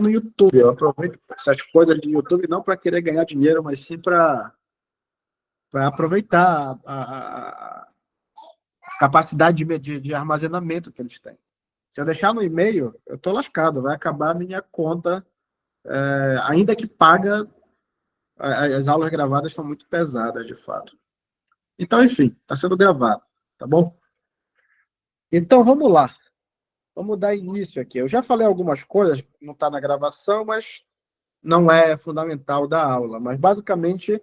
no YouTube. Eu aproveito essas coisas de YouTube não para querer ganhar dinheiro, mas sim para aproveitar a capacidade de armazenamento que eles têm. Se eu deixar no e-mail, eu estou lascado, vai acabar a minha conta, ainda que paga, as aulas gravadas são muito pesadas, de fato. Então, enfim, está sendo gravado, tá bom? Então, vamos lá. Vamos dar início aqui. Eu já falei algumas coisas, não está na gravação, mas não é fundamental da aula. Mas, basicamente,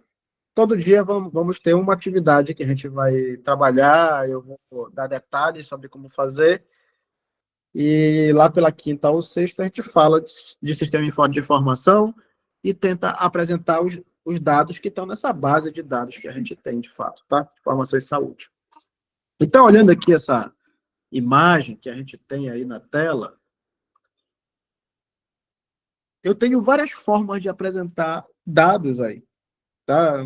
todo dia vamos ter uma atividade que a gente vai trabalhar, eu vou dar detalhes sobre como fazer, e lá pela quinta ou sexta a gente fala de sistema de informação e tenta apresentar os dados que estão nessa base de dados que a gente tem, de fato, tá? Informação e saúde. Então, olhando aqui essa imagem que a gente tem aí na tela, eu tenho várias formas de apresentar dados aí, tá?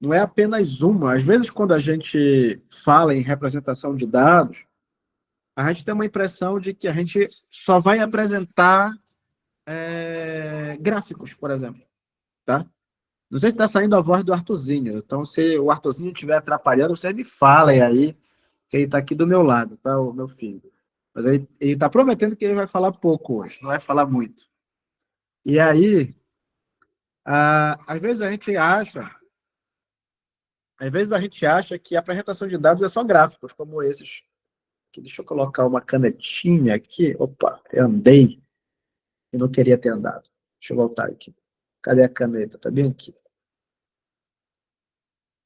Não é apenas uma. Às vezes, quando a gente fala em representação de dados, a gente tem uma impressão de que a gente só vai apresentar gráficos, por exemplo, tá? Não sei se está saindo a voz do Arthurzinho. Então, se o Arthurzinho estiver atrapalhando, você me fala aí, que ele está aqui do meu lado, tá? O meu filho. Mas ele está prometendo que ele vai falar pouco hoje, não vai falar muito. E aí, às vezes a gente acha que a apresentação de dados é só gráficos, como esses. Aqui, deixa eu colocar uma canetinha aqui. Opa, eu andei e não queria ter andado. Deixa eu voltar aqui. Cadê a caneta? Tá bem aqui.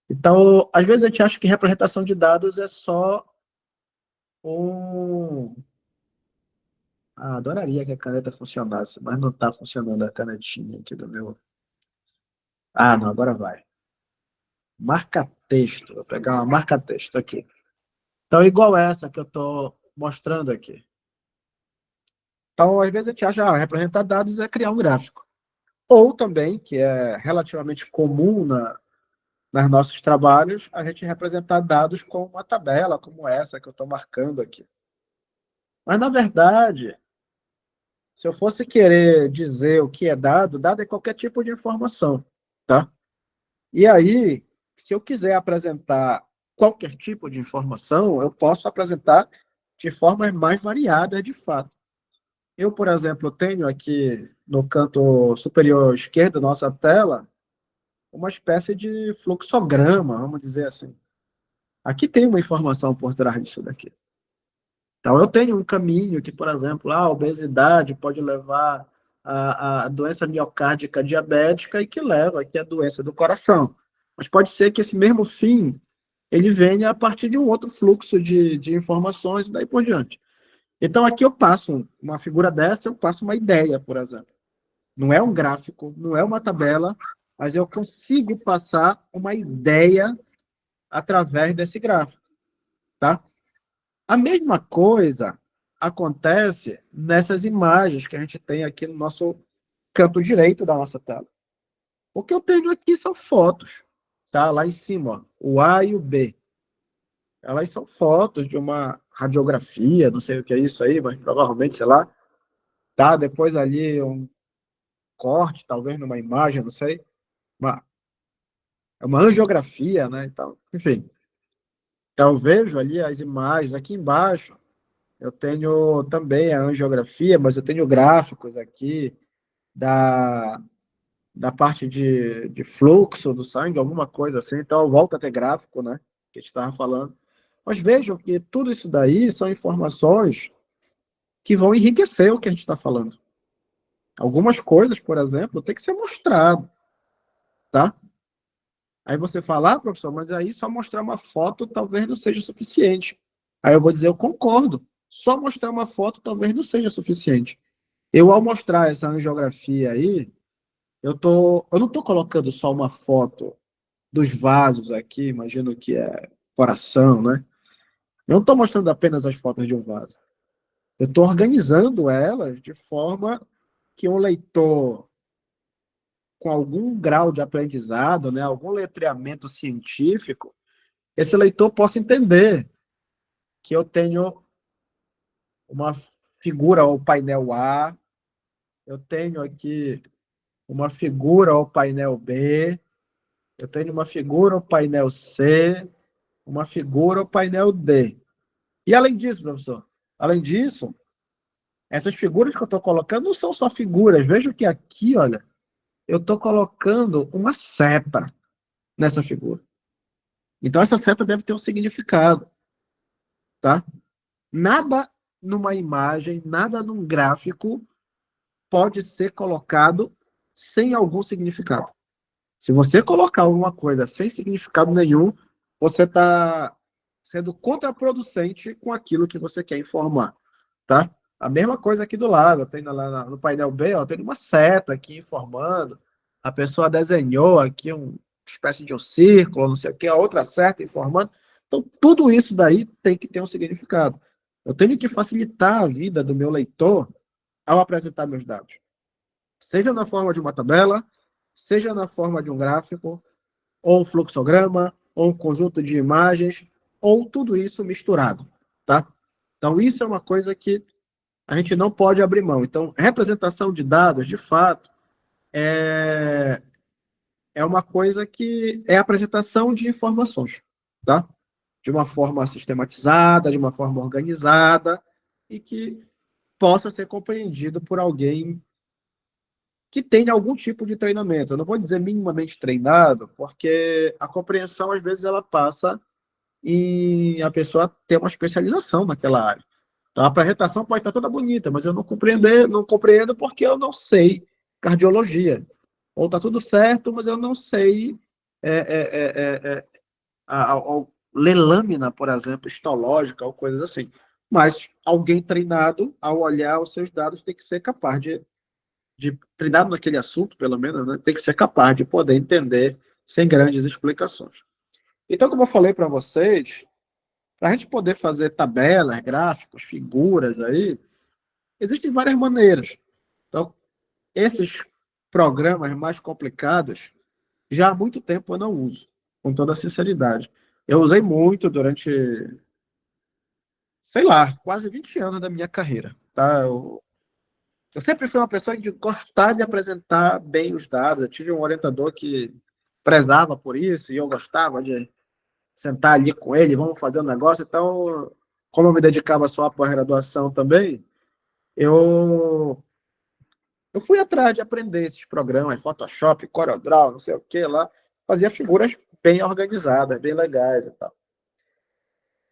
Então, às vezes a gente acha que representação de dados é só um... adoraria que a caneta funcionasse, mas não está funcionando a canetinha aqui do meu... não, agora vai. Marca-texto. Vou pegar uma marca-texto aqui. Então, igual essa que eu estou mostrando aqui. Então, às vezes a gente acha que representar dados é criar um gráfico. Ou também, que é relativamente comum nos nossos trabalhos, a gente representar dados com uma tabela como essa que eu estou marcando aqui. Mas, na verdade, se eu fosse querer dizer o que é dado, dado é qualquer tipo de informação, tá? E aí, se eu quiser apresentar qualquer tipo de informação, eu posso apresentar de formas mais variadas, de fato. Eu, por exemplo, tenho aqui no canto superior esquerdo da nossa tela uma espécie de fluxograma, vamos dizer assim. Aqui tem uma informação por trás disso daqui. Então, eu tenho um caminho que, por exemplo, a obesidade pode levar à doença miocárdica diabética e que leva aqui à doença do coração. Mas pode ser que esse mesmo fim ele venha a partir de um outro fluxo de informações e daí por diante. Então, aqui eu passo uma figura dessa, eu passo uma ideia, por exemplo. Não é um gráfico, não é uma tabela, mas eu consigo passar uma ideia através desse gráfico, tá? A mesma coisa acontece nessas imagens que a gente tem aqui no nosso canto direito da nossa tela. O que eu tenho aqui são fotos, tá? Lá em cima, ó, o A e o B. Elas são fotos de uma radiografia, não sei o que é isso aí, mas provavelmente, sei lá, tá? Depois ali um corte, talvez numa imagem, não sei. É uma angiografia, né? Então, enfim. Então, eu vejo ali as imagens aqui embaixo. Eu tenho também a angiografia, mas eu tenho gráficos aqui da parte de fluxo do sangue, alguma coisa assim. Então, eu volto a ter gráfico, né? Que a gente estava falando. Mas vejam que tudo isso daí são informações que vão enriquecer o que a gente está falando. Algumas coisas, por exemplo, tem que ser mostrado, tá? Aí você fala, professor, mas aí só mostrar uma foto talvez não seja suficiente. Aí eu vou dizer, eu concordo. Só mostrar uma foto talvez não seja suficiente. Eu, ao mostrar essa angiografia aí, eu não estou colocando só uma foto dos vasos aqui, imagino que é coração, né? Eu não estou mostrando apenas as fotos de um vaso. Eu estou organizando elas de forma que um leitor com algum grau de aprendizado, né, algum letreamento científico, esse leitor possa entender que eu tenho uma figura, o painel A, eu tenho aqui uma figura ao painel B, eu tenho uma figura ao painel C, uma figura ao painel D. E além disso, professor, além disso, essas figuras que eu estou colocando não são só figuras. Veja que aqui, olha, eu estou colocando uma seta nessa figura. Então, essa seta deve ter um significado, tá? Nada numa imagem, nada num gráfico pode ser colocado sem algum significado. Se você colocar alguma coisa sem significado nenhum, você está sendo contraproducente com aquilo que você quer informar, tá? A mesma coisa aqui do lado, tem lá no painel B, ó, tem uma seta aqui informando, a pessoa desenhou aqui uma espécie de um círculo, não sei o que, a outra seta informando. Então, tudo isso daí tem que ter um significado. Eu tenho que facilitar a vida do meu leitor ao apresentar meus dados. Seja na forma de uma tabela, seja na forma de um gráfico, ou um fluxograma, ou um conjunto de imagens, ou tudo isso misturado, tá? Então, isso é uma coisa que a gente não pode abrir mão. Então, representação de dados, de fato, é uma coisa que é a apresentação de informações, tá? De uma forma sistematizada, de uma forma organizada, e que possa ser compreendido por alguém que tenha algum tipo de treinamento. Eu não vou dizer minimamente treinado, porque a compreensão, às vezes, ela passa e a pessoa ter uma especialização naquela área. Então, a apresentação pode estar toda bonita, mas eu não compreendo porque eu não sei cardiologia. Ou está tudo certo, mas eu não sei ler lâmina, por exemplo, histológica ou coisas assim. Mas alguém treinado, ao olhar os seus dados, tem que ser capaz de treinado naquele assunto, pelo menos, né, tem que ser capaz de poder entender sem grandes explicações. Então, como eu falei para vocês, para a gente poder fazer tabelas, gráficos, figuras aí, existem várias maneiras. Então, esses programas mais complicados, já há muito tempo eu não uso, com toda sinceridade. Eu usei muito durante, sei lá, quase 20 anos da minha carreira. Tá? Eu sempre fui uma pessoa de gostar de apresentar bem os dados. Eu tive um orientador que prezava por isso e eu gostava de sentar ali com ele, vamos fazer um negócio. Então, como eu me dedicava só à pós-graduação também, eu eu fui atrás de aprender esses programas, Photoshop, CorelDRAW, não sei o que lá, fazia figuras bem organizadas, bem legais e tal.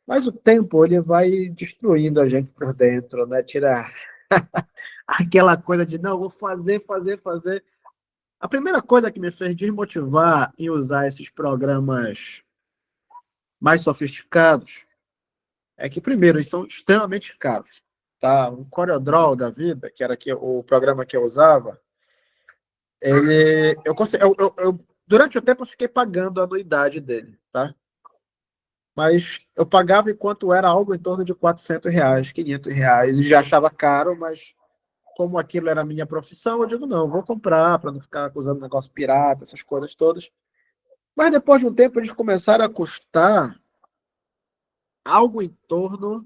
Mas o tempo, ele vai destruindo a gente por dentro, né? Tira aquela coisa de, não, vou fazer, fazer, fazer. A primeira coisa que me fez desmotivar em usar esses programas mais sofisticados é que, primeiro, eles são extremamente caros. Tá? O CorelDRAW da vida, que era o programa que eu usava, durante o tempo eu fiquei pagando a anuidade dele, tá? Mas eu pagava enquanto era algo em torno de R$ 400, R$ 500, e já achava caro, mas como aquilo era a minha profissão, eu digo, não, vou comprar para não ficar usando negócio pirata, essas coisas todas. Mas depois de um tempo, eles começaram a custar algo em torno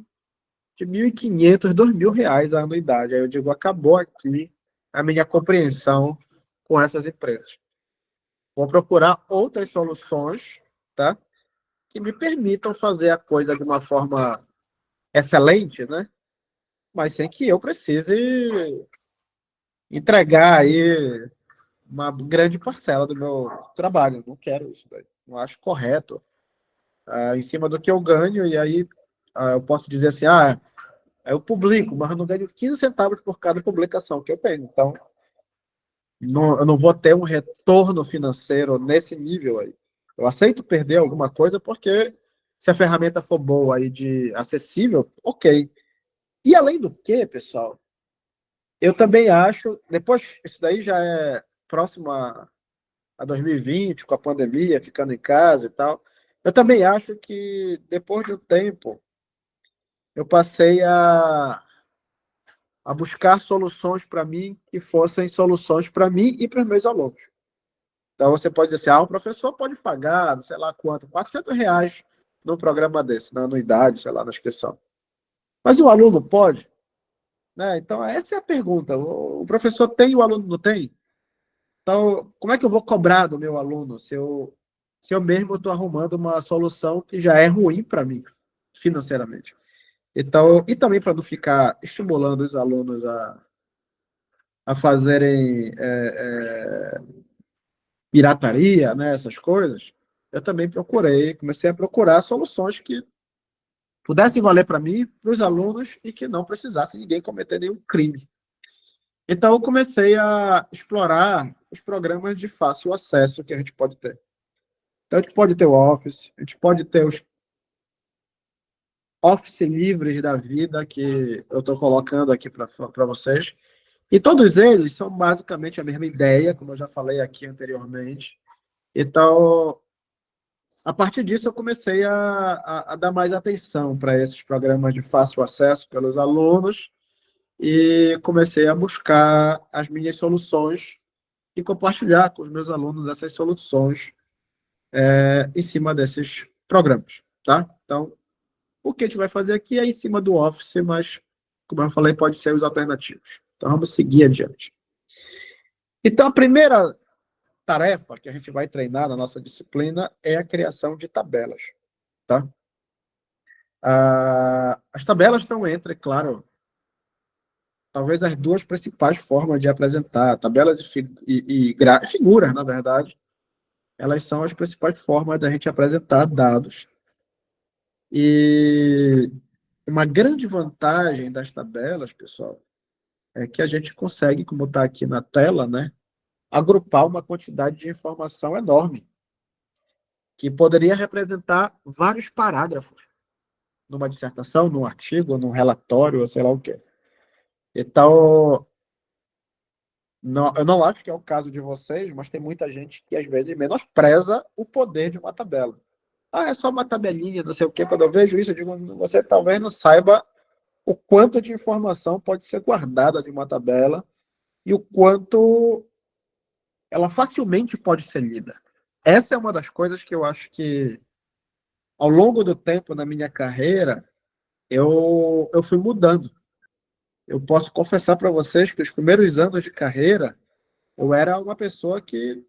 de R$ 1.500, R$ 2.000 a anuidade. Aí eu digo, acabou aqui a minha compreensão com essas empresas. Vou procurar outras soluções, tá? Que me permitam fazer a coisa de uma forma excelente, né? Mas sem que eu precise entregar aí uma grande parcela do meu trabalho. Não quero isso, daí. Não acho correto. Em cima do que eu ganho, e aí eu posso dizer assim, eu publico, mas eu não ganho 15 centavos por cada publicação que eu tenho. Então, não, eu não vou ter um retorno financeiro nesse nível aí. Eu aceito perder alguma coisa porque se a ferramenta for boa e de acessível, ok. E além do que, pessoal, eu também acho, depois, isso daí já é próximo a 2020, com a pandemia, ficando em casa e tal, eu também acho que depois de um tempo, eu passei a buscar soluções para mim que fossem soluções para mim e para os meus alunos. Então, você pode dizer assim, o professor pode pagar, não sei lá quanto, R$ 400 num programa desse, na anuidade, sei lá, na inscrição. Mas o aluno pode? né? Então, essa é a pergunta. O professor tem e o aluno não tem? Então, como é que eu vou cobrar do meu aluno se eu mesmo estou arrumando uma solução que já é ruim para mim, financeiramente? Então, e também para não ficar estimulando os alunos a fazerem pirataria, né, essas coisas, eu também comecei a procurar soluções que pudessem valer para mim, para os alunos, e que não precisasse ninguém cometer nenhum crime. Então, eu comecei a explorar os programas de fácil acesso que a gente pode ter. Então, a gente pode ter o Office, a gente pode ter os Office livres da vida, que eu estou colocando aqui para vocês. E todos eles são basicamente a mesma ideia, como eu já falei aqui anteriormente. Então, a partir disso, eu comecei a dar mais atenção para esses programas de fácil acesso pelos alunos e comecei a buscar as minhas soluções e compartilhar com os meus alunos essas soluções em cima desses programas, tá? Então, o que a gente vai fazer aqui é em cima do Office, mas, como eu falei, pode ser os alternativos. Então, vamos seguir adiante. Então, a primeira tarefa que a gente vai treinar na nossa disciplina é a criação de tabelas, tá? As tabelas estão entre, claro, talvez as duas principais formas de apresentar, tabelas e figuras, na verdade, elas são as principais formas da gente apresentar dados. E uma grande vantagem das tabelas, pessoal, é que a gente consegue, como está aqui na tela, né, agrupar uma quantidade de informação enorme, que poderia representar vários parágrafos numa dissertação, num artigo, num relatório, ou sei lá o quê. Então, não, eu não acho que é o caso de vocês, mas tem muita gente que às vezes menospreza o poder de uma tabela. Ah, é só uma tabelinha, não sei o quê. Quando eu vejo isso, eu digo, você talvez não saiba o quanto de informação pode ser guardada de uma tabela e o quanto ela facilmente pode ser lida. Essa é uma das coisas que eu acho que, ao longo do tempo na minha carreira, eu fui mudando. Eu posso confessar para vocês que os primeiros anos de carreira, eu era uma pessoa que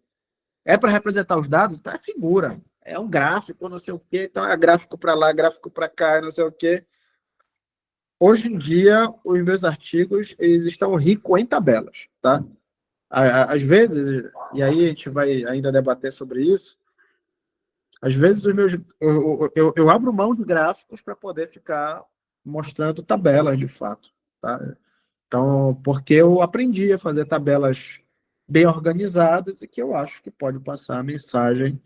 é para representar os dados, então é figura. É um gráfico, não sei o quê, então é gráfico para lá, gráfico para cá, não sei o quê. Hoje em dia, os meus artigos eles estão ricos em tabelas, tá? Às vezes, e aí a gente vai ainda debater sobre isso, às vezes eu abro mão de gráficos para poder ficar mostrando tabelas de fato, tá? Então, porque eu aprendi a fazer tabelas bem organizadas e que eu acho que pode passar a mensagem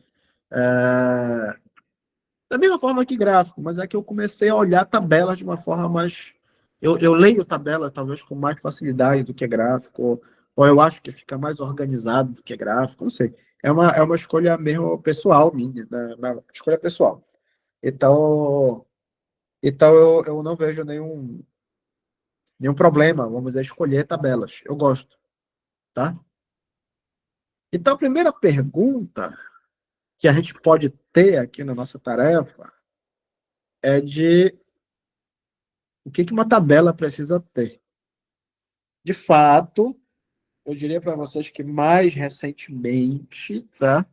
da mesma forma que gráfico, mas é que eu comecei a olhar tabelas de uma forma mais. Eu leio tabela talvez com mais facilidade do que gráfico, ou eu acho que fica mais organizado do que gráfico, não sei. É uma escolha mesmo pessoal minha, uma escolha pessoal. Então eu não vejo nenhum problema, vamos dizer, escolher tabelas. Eu gosto, tá? Então a primeira pergunta que a gente pode ter aqui na nossa tarefa é de o que uma tabela precisa ter. De fato, eu diria para vocês que mais recentemente, tá?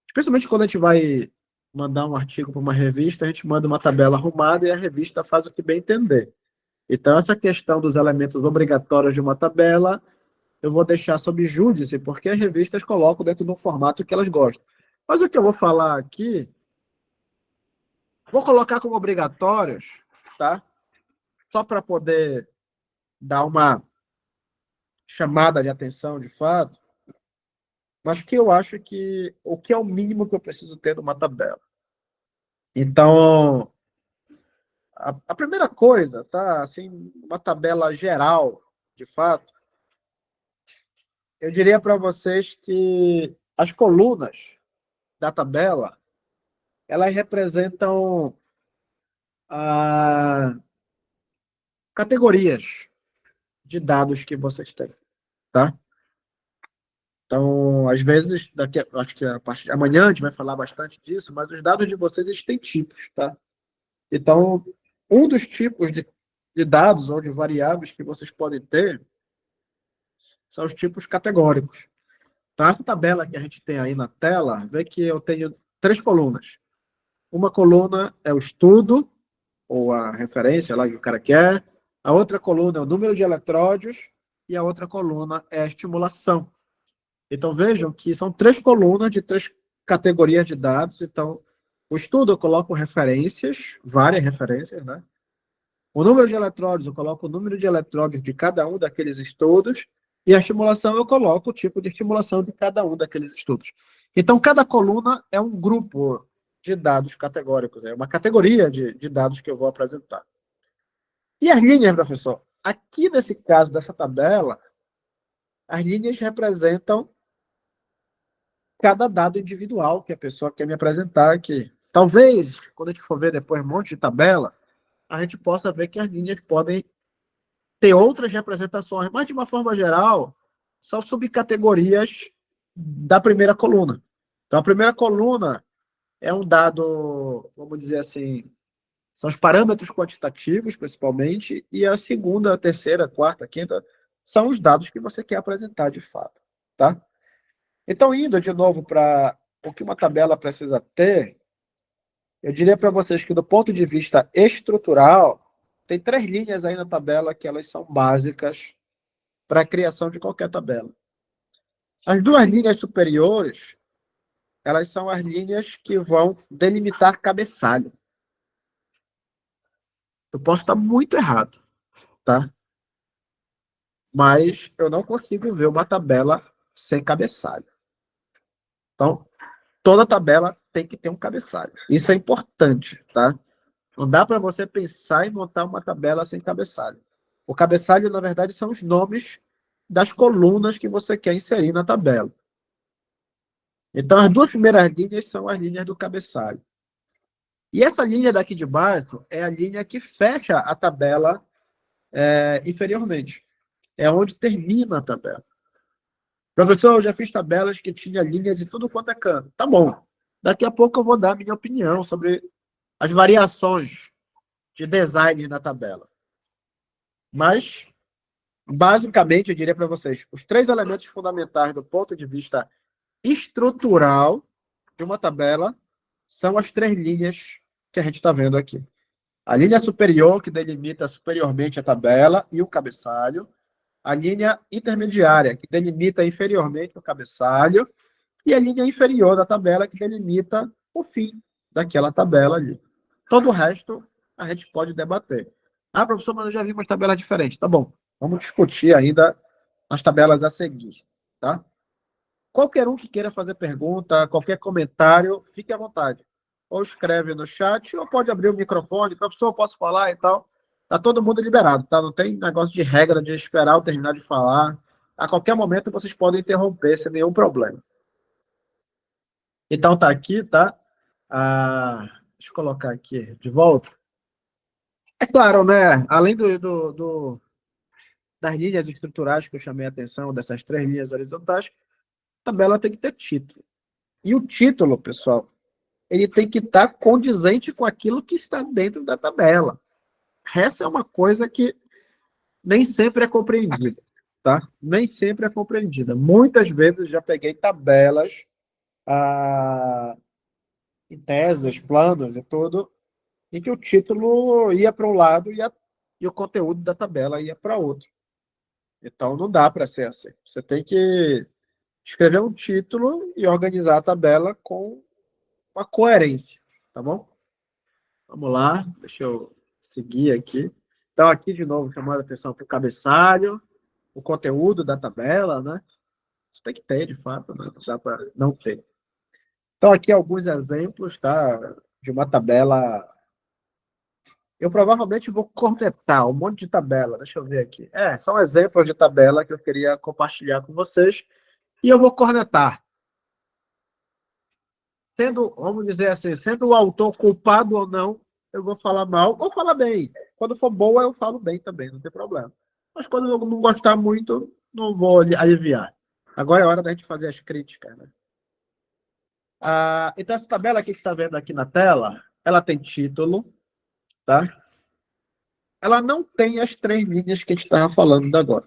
Especialmente quando a gente vai mandar um artigo para uma revista, a gente manda uma tabela arrumada e a revista faz o que bem entender. Então, essa questão dos elementos obrigatórios de uma tabela, eu vou deixar sob júdice, porque as revistas colocam dentro de um formato que elas gostam. Mas o que eu vou falar aqui, vou colocar como obrigatórios, tá? Só para poder dar uma chamada de atenção de fato, mas que eu acho que o que é o mínimo que eu preciso ter numa tabela. Então, a primeira coisa, tá? Assim, uma tabela geral, de fato, eu diria para vocês que as colunas da tabela, elas representam categorias de dados que vocês têm, tá? Então, às vezes, acho que a partir de amanhã a gente vai falar bastante disso, mas os dados de vocês eles têm tipos, tá? Então, um dos tipos de dados ou de variáveis que vocês podem ter são os tipos categóricos. Então, essa tabela que a gente tem aí na tela, vê que eu tenho 3 colunas. Uma coluna é o estudo, ou a referência lá que o cara quer. A outra coluna é o número de eletródios e a outra coluna é a estimulação. Então, vejam que são 3 colunas de 3 categorias de dados. Então, o estudo eu coloco referências, várias referências, né? O número de eletródios, eu coloco o número de eletródios de cada um daqueles estudos, e a estimulação, eu coloco o tipo de estimulação de cada um daqueles estudos. Então, cada coluna é um grupo de dados categóricos, é uma categoria de dados que eu vou apresentar. E as linhas, professor? Aqui, nesse caso dessa tabela, as linhas representam cada dado individual que a pessoa quer me apresentar aqui. Talvez, quando a gente for ver depois um monte de tabela, a gente possa ver que as linhas podem ter outras representações, mas de uma forma geral, são subcategorias da primeira coluna. Então, a primeira coluna é um dado, vamos dizer assim, são os parâmetros quantitativos, principalmente, e a segunda, a terceira, a quarta, a quinta, são os dados que você quer apresentar de fato, tá? Então, indo de novo para o que uma tabela precisa ter, eu diria para vocês que, do ponto de vista estrutural, tem 3 linhas aí na tabela que elas são básicas para a criação de qualquer tabela. As 2 linhas superiores, elas são as linhas que vão delimitar cabeçalho. Eu posso estar muito errado, tá? Mas eu não consigo ver uma tabela sem cabeçalho. Então, toda tabela tem que ter um cabeçalho. Isso é importante, tá? Não dá para você pensar em montar uma tabela sem cabeçalho. O cabeçalho, na verdade, são os nomes das colunas que você quer inserir na tabela. Então, as 2 primeiras linhas são as linhas do cabeçalho. E essa linha daqui de baixo é a linha que fecha a tabela inferiormente. É onde termina a tabela. Professor, eu já fiz tabelas que tinha linhas e tudo quanto é canto. Tá bom. Daqui a pouco eu vou dar a minha opinião sobre as variações de design na tabela. Mas, basicamente, eu diria para vocês, os 3 elementos fundamentais do ponto de vista estrutural de uma tabela são as 3 linhas que a gente está vendo aqui. A linha superior, que delimita superiormente a tabela e o cabeçalho. A linha intermediária, que delimita inferiormente o cabeçalho. E a linha inferior da tabela, que delimita o fim daquela tabela ali. Todo o resto a gente pode debater. Ah, professor, mas eu já vi uma tabela diferente. Tá bom, vamos discutir ainda as tabelas a seguir, tá? Qualquer um que queira fazer pergunta, qualquer comentário, fique à vontade. Ou escreve no chat, ou pode abrir o microfone. Professor, eu posso falar e tal. Tá todo mundo liberado, tá? Não tem negócio de regra de esperar eu terminar de falar. A qualquer momento vocês podem interromper sem nenhum problema. Então tá aqui, tá? Deixa eu colocar aqui de volta. É claro, né? Além das linhas estruturais que eu chamei a atenção, dessas 3 linhas horizontais, a tabela tem que ter título. E o título, pessoal, ele tem que estar condizente com aquilo que está dentro da tabela. Essa é uma coisa que nem sempre é compreendida, tá? Nem sempre é compreendida. Muitas vezes já peguei tabelas, em teses, planos e tudo, em que o título ia para um lado e o conteúdo da tabela ia para outro. Então não dá para ser assim. Você tem que escrever um título e organizar a tabela com uma coerência, tá bom? Vamos lá, deixa eu seguir aqui. Então, aqui de novo, chamando a atenção para o cabeçalho, o conteúdo da tabela, né? Isso tem que ter, de fato, né? Não dá para não ter. Então, aqui alguns exemplos, tá? De uma tabela. Eu provavelmente vou cornetar um monte de tabela. Deixa eu ver aqui. São exemplos de tabela que eu queria compartilhar com vocês. E eu vou cornetar. Sendo, vamos dizer assim, sendo o autor culpado ou não, eu vou falar mal ou falar bem. Quando for boa, eu falo bem também, não tem problema. Mas quando eu não gostar muito, não vou aliviar. Agora é hora da gente fazer as críticas, né? Então, essa tabela que a gente está vendo aqui na tela, ela tem título, tá? ela não tem as 3 linhas que a gente estava falando agora.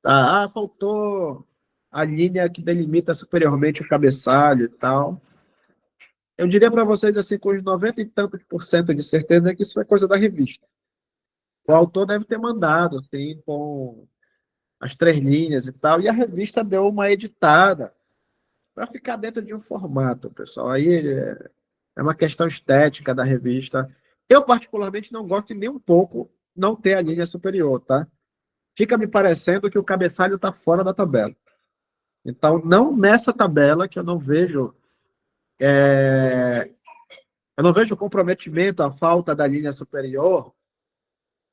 Tá? Ah, faltou a linha que delimita superiormente o cabeçalho e tal. Eu diria para vocês, assim, com os 90 e tantos por cento de certeza que isso é coisa da revista. O autor deve ter mandado, assim, com as 3 linhas e tal, e a revista deu uma editada para ficar dentro de um formato, pessoal. Aí é uma questão estética da revista. Eu, particularmente, não gosto nem um pouco não ter a linha superior, tá? Fica me parecendo que o cabeçalho está fora da tabela. Então, não nessa tabela que eu não vejo comprometimento à falta da linha superior,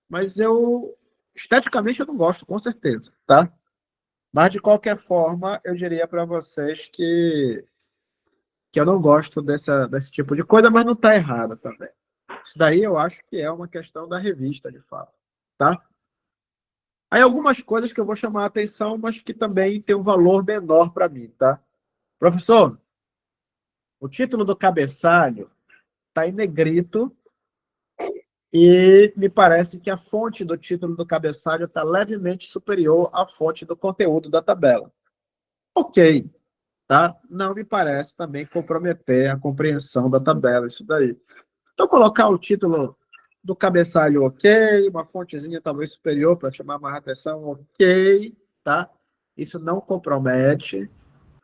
mas esteticamente eu não gosto, com certeza, tá? Mas, de qualquer forma, eu diria para vocês que eu não gosto desse tipo de coisa, mas não está errado também. Isso daí eu acho que é uma questão da revista, de fato, tá? Aí algumas coisas que eu vou chamar a atenção, mas que também tem um valor menor para mim, tá? Professor, o título do cabeçalho está em negrito e me parece que a fonte do título do cabeçalho está levemente superior à fonte do conteúdo da tabela. Ok, tá? Não me parece também comprometer a compreensão da tabela, isso daí. Então, colocar o título do cabeçalho ok, uma fontezinha talvez superior para chamar mais atenção, ok, tá? Isso não compromete.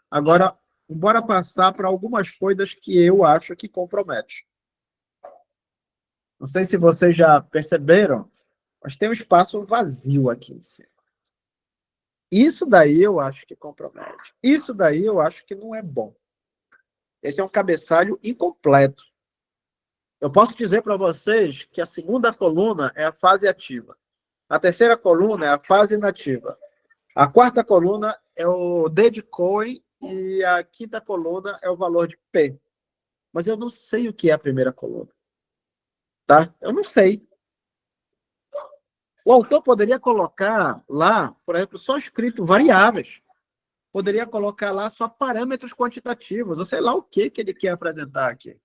Agora, bora passar para algumas coisas que eu acho que compromete. Não sei se vocês já perceberam, mas tem um espaço vazio aqui em cima. Isso daí eu acho que compromete. Isso daí eu acho que não é bom. Esse é um cabeçalho incompleto. Eu posso dizer para vocês que a segunda coluna é a fase ativa. A terceira coluna é a fase inativa. A quarta coluna é o D de Cohen e a quinta coluna é o valor de P. Mas eu não sei o que é a primeira coluna. Tá? Eu não sei. O autor poderia colocar lá, por exemplo, só escrito variáveis. Poderia colocar lá só parâmetros quantitativos, ou sei lá o que ele quer apresentar aqui.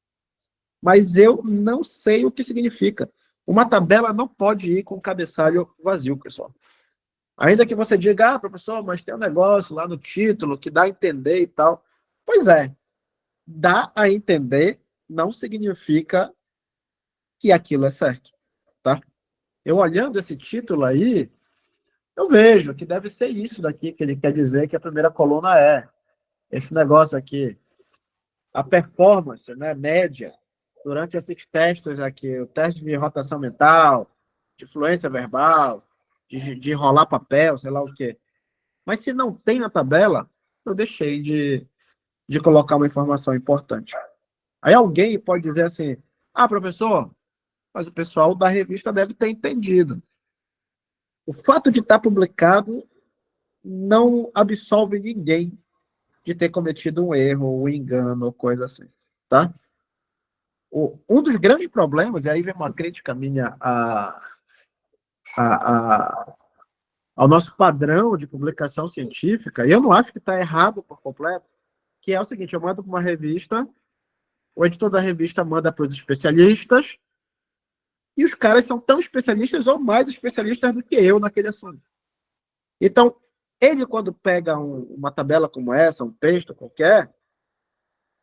Mas eu não sei o que significa. Uma tabela não pode ir com o cabeçalho vazio, pessoal. Ainda que você diga, ah, professor, mas tem um negócio lá no título que dá a entender e tal. Pois é, dá a entender não significa que aquilo é certo, tá? Eu olhando esse título aí, eu vejo que deve ser isso daqui que ele quer dizer que a primeira coluna é. Esse negócio aqui, a performance, né, média, durante esses testes aqui, o teste de rotação mental, de fluência verbal, de enrolar papel, sei lá o quê. Mas se não tem na tabela, eu deixei de colocar uma informação importante. Aí alguém pode dizer assim, ah, professor, mas o pessoal da revista deve ter entendido. O fato de estar publicado não absolve ninguém de ter cometido um erro, um engano, ou coisa assim, tá? Um dos grandes problemas, e aí vem uma crítica minha a, a, ao nosso padrão de publicação científica, e eu não acho que está errado por completo, que é o seguinte, eu mando para uma revista, o editor da revista manda para os especialistas, e os caras são tão especialistas ou mais especialistas do que eu naquele assunto. Então, ele quando pega uma tabela como essa, um texto qualquer,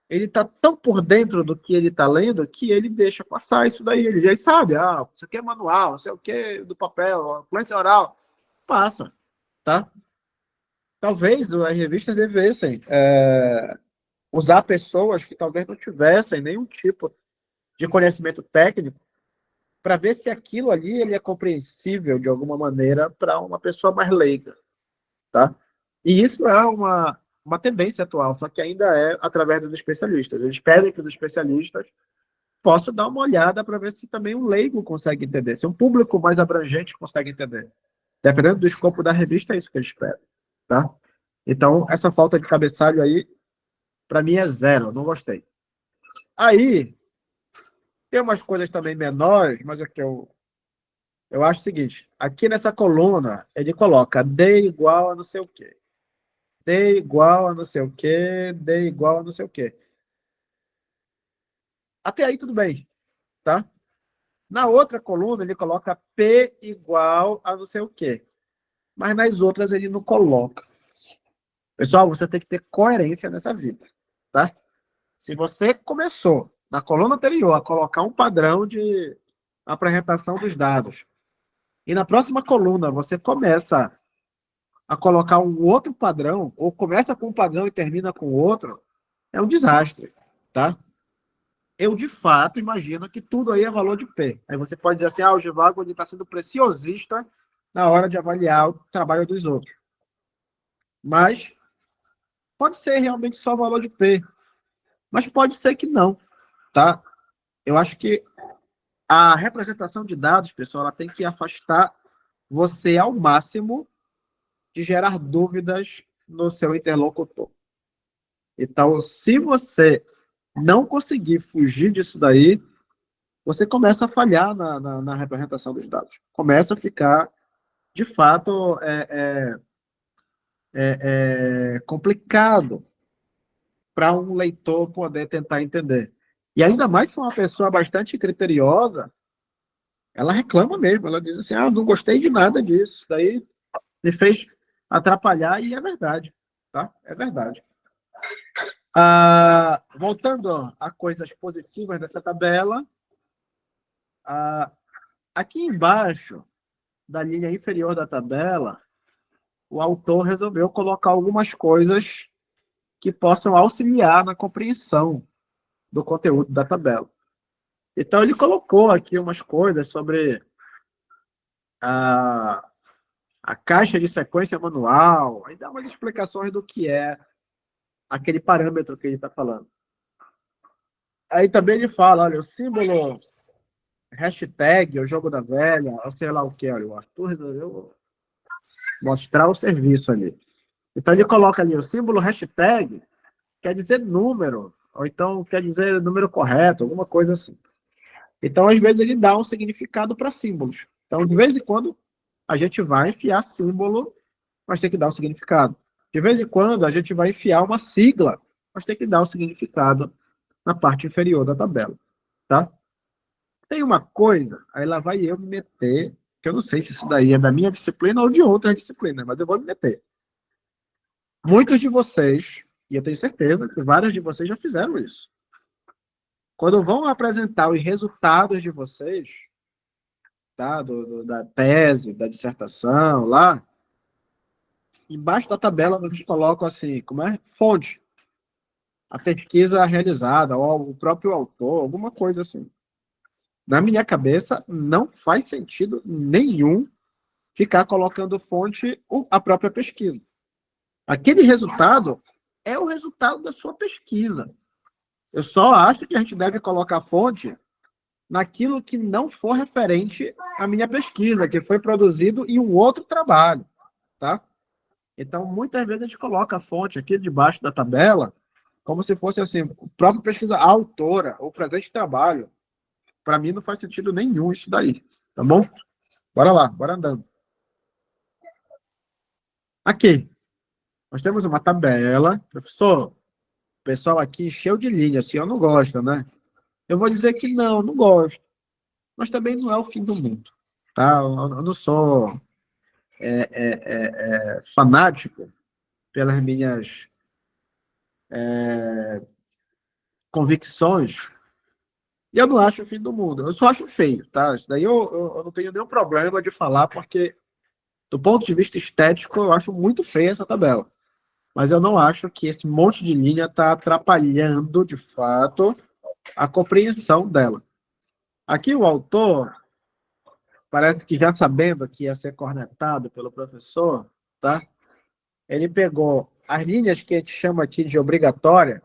ele está tão por dentro do que ele está lendo que ele deixa passar isso daí. Ele já sabe, ah, isso aqui é manual, não sei o que, do papel, influência oral. Passa, tá? Talvez as revistas devessem usar pessoas que talvez não tivessem nenhum tipo de conhecimento técnico para ver se aquilo ali ele é compreensível de alguma maneira para uma pessoa mais leiga, tá? E isso é uma tendência atual, só que ainda é através dos especialistas. Eles pedem que os especialistas possam dar uma olhada para ver se também um leigo consegue entender, se um público mais abrangente consegue entender. Dependendo do escopo da revista, é isso que eles pedem, tá? Então, essa falta de cabeçalho aí, para mim, é zero, não gostei. Aí, tem umas coisas também menores, mas é que eu acho o seguinte, aqui nessa coluna, ele coloca D igual a não sei o quê. D igual a não sei o quê, D igual a não sei o quê. Até aí tudo bem, tá? Na outra coluna, ele coloca P igual a não sei o quê. Mas nas outras ele não coloca. Pessoal, você tem que ter coerência nessa vida, tá? Se você começou na coluna anterior a colocar um padrão de apresentação dos dados, e na próxima coluna você começa a colocar um outro padrão, ou começa com um padrão e termina com outro, é um desastre, tá? Eu, de fato, imagino que tudo aí é valor de P. Aí você pode dizer assim, o Givago está sendo preciosista na hora de avaliar o trabalho dos outros. Mas pode ser realmente só valor de P. Mas pode ser que não, tá? Eu acho que a representação de dados, pessoal, ela tem que afastar você ao máximo de gerar dúvidas no seu interlocutor. Então, se você não conseguir fugir disso daí, você começa a falhar na representação dos dados. Começa a ficar, de fato, complicado para um leitor poder tentar entender. E ainda mais se for uma pessoa bastante criteriosa, ela reclama mesmo. Ela diz assim, não gostei de nada disso. Isso daí me fez atrapalhar, e é verdade. Tá? É verdade. Voltando a coisas positivas dessa tabela, aqui embaixo, da linha inferior da tabela, o autor resolveu colocar algumas coisas que possam auxiliar na compreensão do conteúdo da tabela. Então, ele colocou aqui umas coisas sobre a caixa de sequência manual, aí dá umas explicações do que é aquele parâmetro que ele está falando. Aí também ele fala, olha, o símbolo hashtag, o jogo da velha, ou sei lá o que, olha, o Arthur resolveu mostrar o serviço ali. Então ele coloca ali o símbolo hashtag, quer dizer número, ou então quer dizer número correto, alguma coisa assim. Então, às vezes, ele dá um significado para símbolos. Então, de vez em quando, a gente vai enfiar símbolo, mas tem que dar um significado. De vez em quando, a gente vai enfiar uma sigla, mas tem que dar um significado na parte inferior da tabela. Tá? Tem uma coisa, aí lá vai eu me meter, que eu não sei se isso daí é da minha disciplina ou de outra disciplina, mas eu vou me meter. Muitos de vocês, e eu tenho certeza que vários de vocês já fizeram isso. Quando vão apresentar os resultados de vocês, tá? Da tese, da dissertação, lá, embaixo da tabela eles colocam assim, como é? Fonte. A pesquisa realizada, ou o próprio autor, alguma coisa assim. Na minha cabeça, não faz sentido nenhum ficar colocando fonte a própria pesquisa. Aquele resultado é o resultado da sua pesquisa. Eu só acho que a gente deve colocar fonte naquilo que não for referente à minha pesquisa, que foi produzido em um outro trabalho, tá? Então, muitas vezes a gente coloca a fonte aqui debaixo da tabela, como se fosse assim, a própria pesquisa, a autora, o presente trabalho. Para mim não faz sentido nenhum isso daí, tá bom? Bora lá, bora andando. Aqui, nós temos uma tabela. Professor, o pessoal aqui encheu de linha, assim, eu não gosto, né? Eu vou dizer que não gosto. Mas também não é o fim do mundo, tá? Eu não sou fanático pelas minhas convicções, e eu não acho o fim do mundo. Eu só acho feio, tá? Isso daí eu não tenho nenhum problema de falar, porque, do ponto de vista estético, eu acho muito feia essa tabela. Mas eu não acho que esse monte de linha está atrapalhando, de fato, a compreensão dela. Aqui o autor, parece que já sabendo que ia ser cornetado pelo professor, tá? Ele pegou as linhas que a gente chama aqui de obrigatória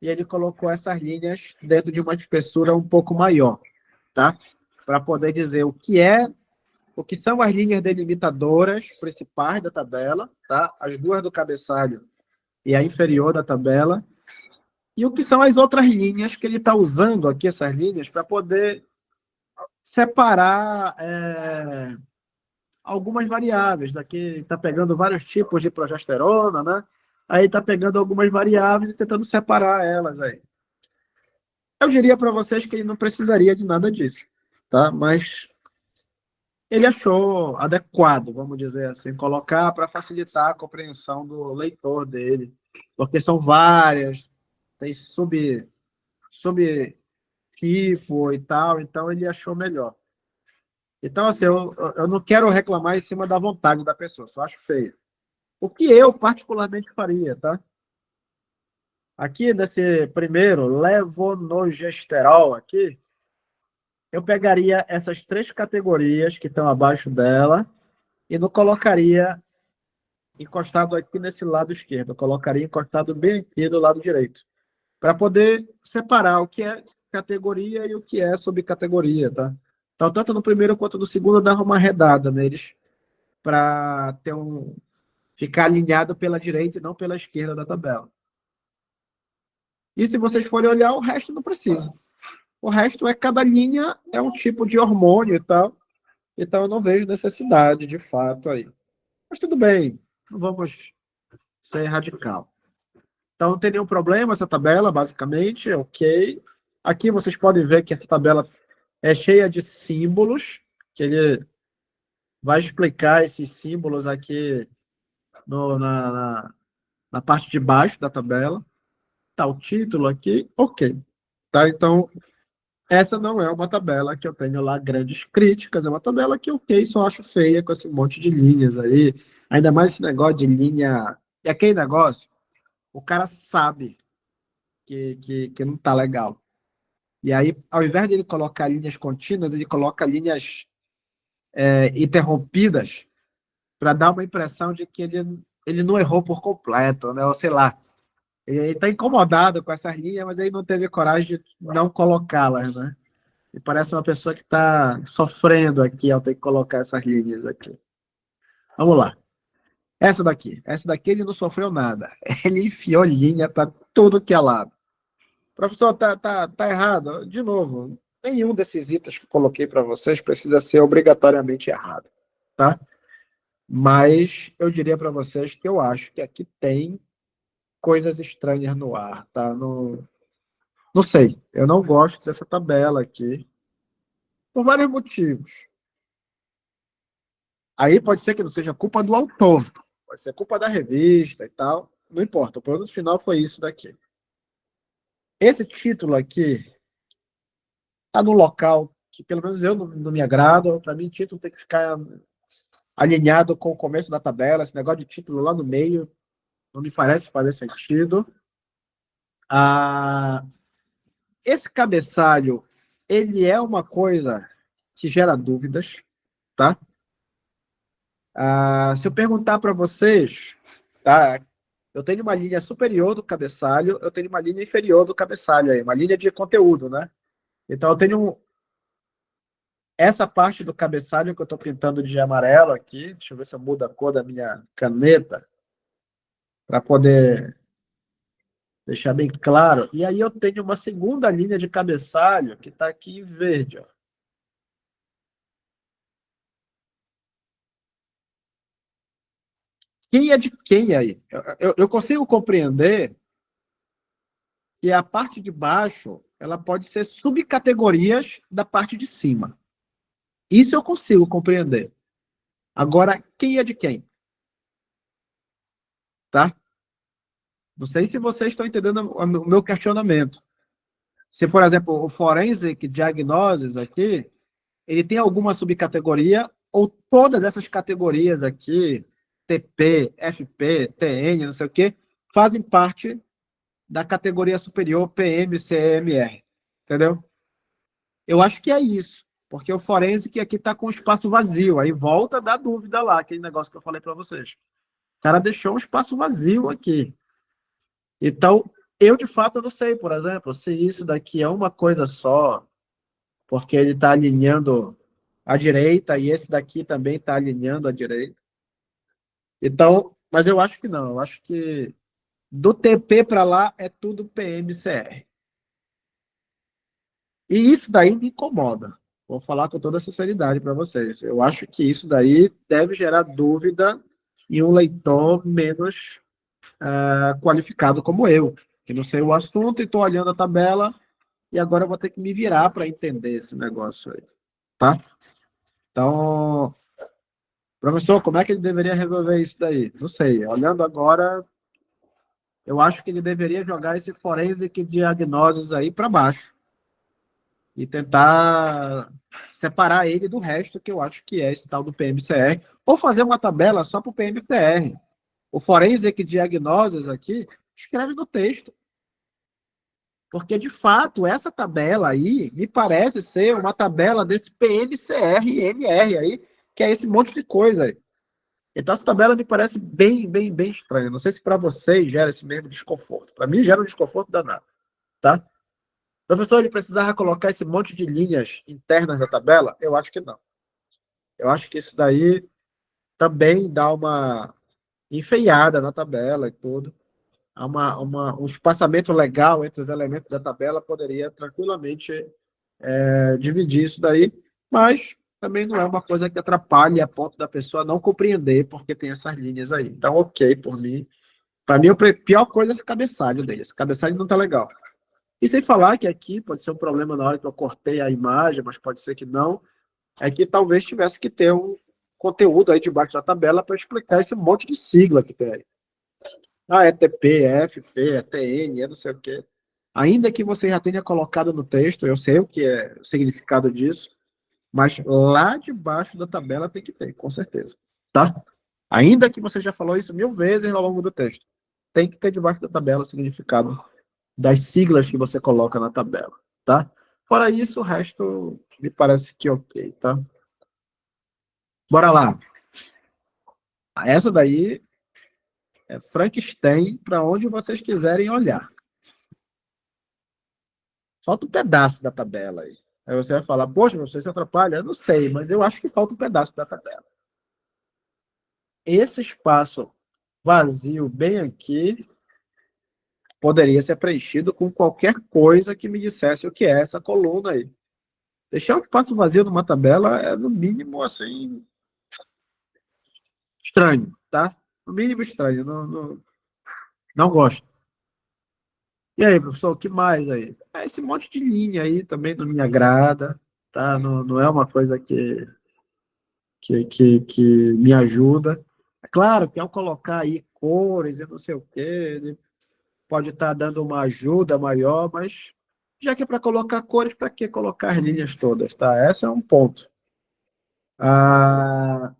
e ele colocou essas linhas dentro de uma espessura um pouco maior, tá? Para poder dizer o que são as linhas delimitadoras principais da tabela, tá? As duas do cabeçalho e a inferior da tabela, e o que são as outras linhas que ele está usando aqui, essas linhas, para poder separar algumas variáveis. Daqui está pegando vários tipos de progesterona, né? Aí está pegando algumas variáveis e tentando separar elas aí. Eu diria para vocês que ele não precisaria de nada disso, tá? Mas ele achou adequado, vamos dizer assim, colocar para facilitar a compreensão do leitor dele, porque são várias, tem subtipo e tal, então ele achou melhor. Então, assim, eu não quero reclamar em cima da vontade da pessoa, só acho feio. O que eu particularmente faria, tá? Aqui nesse primeiro, levonorgestrel aqui, eu pegaria essas três categorias que estão abaixo dela e não colocaria encostado aqui nesse lado esquerdo, eu colocaria encostado bem aqui do lado direito, para poder separar o que é categoria e o que é subcategoria, tá? Então, tanto no primeiro quanto no segundo, eu dava uma arredada neles, para ter ficar alinhado pela direita e não pela esquerda da tabela. E se vocês forem olhar, o resto não precisa. O resto é cada linha é um tipo de hormônio e tal. Então eu não vejo necessidade, de fato, aí. Mas tudo bem, não vamos ser radical. Então não tem nenhum problema essa tabela, basicamente, ok. Aqui vocês podem ver que essa tabela é cheia de símbolos, que ele vai explicar esses símbolos aqui na parte de baixo da tabela. Tá o título aqui, ok. Tá, então essa não é uma tabela que eu tenho lá grandes críticas, é uma tabela que, ok, só acho feia com esse monte de linhas aí. Ainda mais esse negócio de linha. E aquele negócio, o cara sabe que não tá legal. E aí, ao invés de ele colocar linhas contínuas, ele coloca linhas interrompidas para dar uma impressão de que ele não errou por completo, né? Ou sei lá. Ele está incomodado com essas linhas, mas ele não teve coragem de não colocá-las, né? E parece uma pessoa que está sofrendo aqui ao ter que colocar essas linhas aqui. Vamos lá. Essa daqui ele não sofreu nada. Ele enfiou linha para tudo que é lado. Professor, tá errado. De novo, nenhum desses itens que eu coloquei para vocês precisa ser obrigatoriamente errado, tá? Mas eu diria para vocês que eu acho que aqui tem coisas estranhas no ar, tá? Não, não sei. Eu não gosto dessa tabela aqui por vários motivos. Aí pode ser que não seja culpa do autor, pode ser culpa da revista e tal, não importa, o produto final foi isso daqui. Esse título aqui está no local que pelo menos eu não me agrado, para mim título tem que ficar alinhado com o começo da tabela, esse negócio de título lá no meio não me parece fazer sentido. Esse cabeçalho, ele é uma coisa que gera dúvidas, tá? Se eu perguntar para vocês, tá? Eu tenho uma linha superior do cabeçalho, eu tenho uma linha inferior do cabeçalho aí, uma linha de conteúdo, né? Então eu tenho essa parte do cabeçalho que eu estou pintando de amarelo aqui. Deixa eu ver se eu mudo a cor da minha caneta para poder deixar bem claro. E aí eu tenho uma segunda linha de cabeçalho que está aqui em verde, ó. Quem é de quem aí? Eu consigo compreender que a parte de baixo ela pode ser subcategorias da parte de cima. Isso eu consigo compreender. Agora, quem é de quem? Tá? Não sei se vocês estão entendendo o meu questionamento. Se, por exemplo, o Forensic Diagnosis aqui, ele tem alguma subcategoria ou todas essas categorias aqui, TP, FP, TN, não sei o quê, fazem parte da categoria superior PM, CMR. Entendeu? Eu acho que é isso. Porque o Forensic aqui está com espaço vazio. Aí volta da dúvida lá, aquele negócio que eu falei para vocês. O cara deixou um espaço vazio aqui. Então, eu de fato não sei, por exemplo, se isso daqui é uma coisa só, porque ele está alinhando à direita e esse daqui também está alinhando à direita. Então, mas eu acho que não. Eu acho que do TP para lá é tudo PMCR. E isso daí me incomoda. Vou falar com toda a sinceridade para vocês. Eu acho que isso daí deve gerar dúvida em um leitor menos qualificado como eu, que não sei o assunto e estou olhando a tabela e agora eu vou ter que me virar para entender esse negócio aí. tá? Então, professor, como é que ele deveria resolver isso daí? Não sei. Olhando agora, eu acho que ele deveria jogar esse forensic diagnoses aí para baixo e tentar separar ele do resto, que eu acho que é esse tal do PMCR, ou fazer uma tabela só para o PMCR. O forensic diagnoses aqui, escreve no texto. Porque, de fato, essa tabela aí me parece ser uma tabela desse PMCR e MR aí, que é esse monte de coisa aí. Então, essa tabela me parece bem estranha. Não sei se para vocês gera esse mesmo desconforto. Para mim, gera um desconforto danado, tá? Professor, ele precisava colocar esse monte de linhas internas da tabela? Eu acho que não. Eu acho que isso daí também dá uma enfeiada na tabela e tudo. Um espaçamento legal entre os elementos da tabela poderia tranquilamente dividir isso daí, mas também não é uma coisa que atrapalhe a ponto da pessoa não compreender porque tem essas linhas aí. Então, ok, por mim. Para mim, a pior coisa é esse cabeçalho dele. Esse cabeçalho não tá legal. E sem falar que aqui pode ser um problema na hora que eu cortei a imagem, mas pode ser que não, é que talvez tivesse que ter um conteúdo aí debaixo da tabela para explicar esse monte de sigla que tem aí. Ah, é TP, é FP, é TN, é não sei o quê. Ainda que você já tenha colocado no texto, eu sei o que é o significado disso, mas lá debaixo da tabela tem que ter, com certeza. Tá? Ainda que você já falou isso 1000 vezes ao longo do texto, tem que ter debaixo da tabela o significado das siglas que você coloca na tabela, tá? Fora isso, o resto me parece que ok, tá? Bora lá. Essa daí é Frankenstein para onde vocês quiserem olhar. Falta um pedaço da tabela aí. Aí você vai falar, poxa, você se atrapalha? Eu não sei, mas eu acho que falta um pedaço da tabela. Esse espaço vazio bem aqui poderia ser preenchido com qualquer coisa que me dissesse o que é essa coluna aí. Deixar um espaço vazio numa tabela é, no mínimo, assim, estranho, tá? No mínimo estranho. Não gosto. E aí, professor, o que mais aí? Esse monte de linha aí também não me agrada, tá? Não é uma coisa que me ajuda. É claro que ao colocar aí cores e não sei o quê, ele pode estar dando uma ajuda maior, mas já que é para colocar cores, para que colocar as linhas todas, tá? Esse é um ponto. Ah,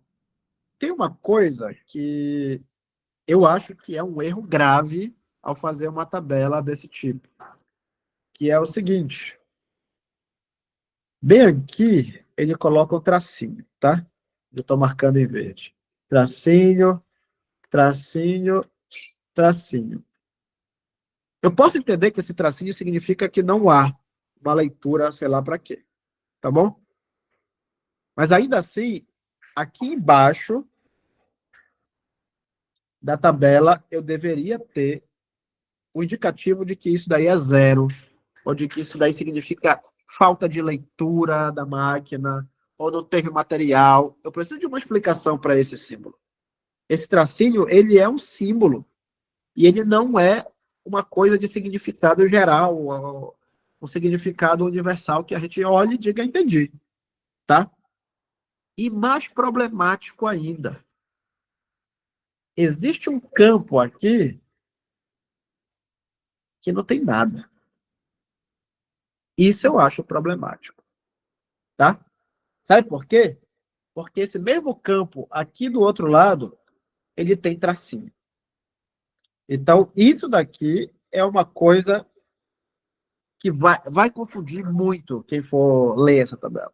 tem uma coisa que eu acho que é um erro grave ao fazer uma tabela desse tipo, que é o seguinte: bem aqui ele coloca o tracinho, tá? Eu estou marcando em verde. Tracinho, tracinho, tracinho. Eu posso entender que esse tracinho significa que não há uma leitura, sei lá para quê, tá bom? Mas ainda assim, aqui embaixo da tabela eu deveria ter o indicativo de que isso daí é zero, ou de que isso daí significa falta de leitura da máquina, ou não teve material. Eu preciso de uma explicação para esse símbolo. Esse tracinho, ele é um símbolo, e ele não é uma coisa de significado geral, um significado universal que a gente olhe e diga entendi, tá? E mais problemático ainda, existe um campo aqui que não tem nada. Isso eu acho problemático, tá? Sabe por quê? Porque esse mesmo campo aqui do outro lado, ele tem tracinho. Então, isso daqui é uma coisa que vai confundir muito quem for ler essa tabela.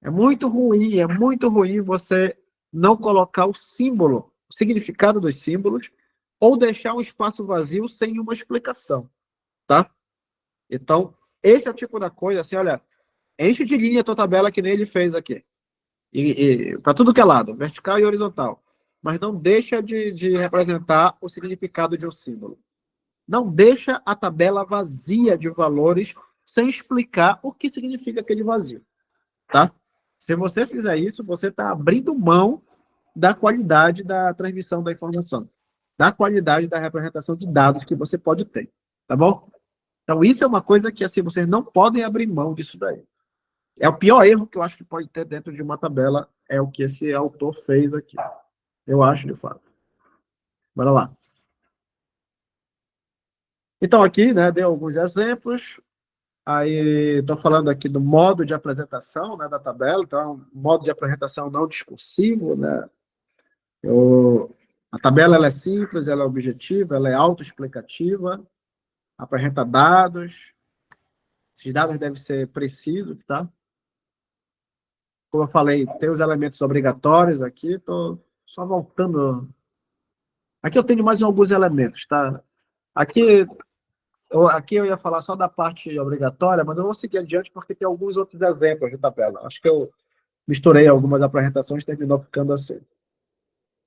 É muito ruim você não colocar o símbolo, o significado dos símbolos, ou deixar um espaço vazio sem uma explicação, tá? Então, esse é o tipo da coisa, assim, olha, enche de linha a tua tabela que nem ele fez aqui. Para tudo que é lado, vertical e horizontal. Mas não deixa de representar o significado de um símbolo. Não deixa a tabela vazia de valores sem explicar o que significa aquele vazio, tá? Se você fizer isso, você está abrindo mão da qualidade da transmissão da informação, da qualidade da representação de dados que você pode ter, tá bom? Então, isso é uma coisa que, assim, vocês não podem abrir mão disso daí. É o pior erro que eu acho que pode ter dentro de uma tabela, é o que esse autor fez aqui. Eu acho, de fato. Bora lá. Então, aqui, né, dei alguns exemplos. Aí, estou falando aqui do modo de apresentação, né, da tabela. Então, modo de apresentação não discursivo, né? A tabela ela é simples, ela é objetiva, ela é autoexplicativa, apresenta dados. Esses dados devem ser precisos, tá? Como eu falei, tem os elementos obrigatórios aqui. Estou só voltando. Aqui eu tenho mais alguns elementos, tá? Aqui eu ia falar só da parte obrigatória, mas eu vou seguir adiante porque tem alguns outros exemplos de tabela. Acho que eu misturei algumas apresentações e terminou ficando assim.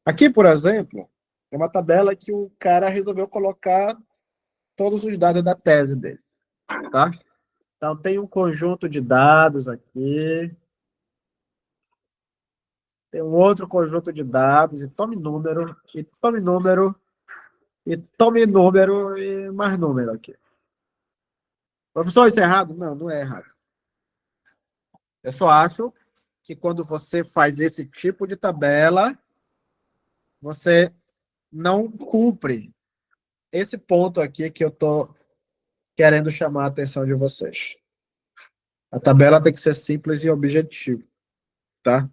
Aqui, por exemplo, é uma tabela que o cara resolveu colocar todos os dados da tese dele, tá? Então, tem um conjunto de dados aqui, tem um outro conjunto de dados, e tome número, e tome número, e tome número, e mais número aqui. Professor, isso é errado? Não, não é errado. Eu só acho que quando você faz esse tipo de tabela, você não cumpre esse ponto aqui que eu estou querendo chamar a atenção de vocês. A tabela tem que ser simples e objetiva, tá?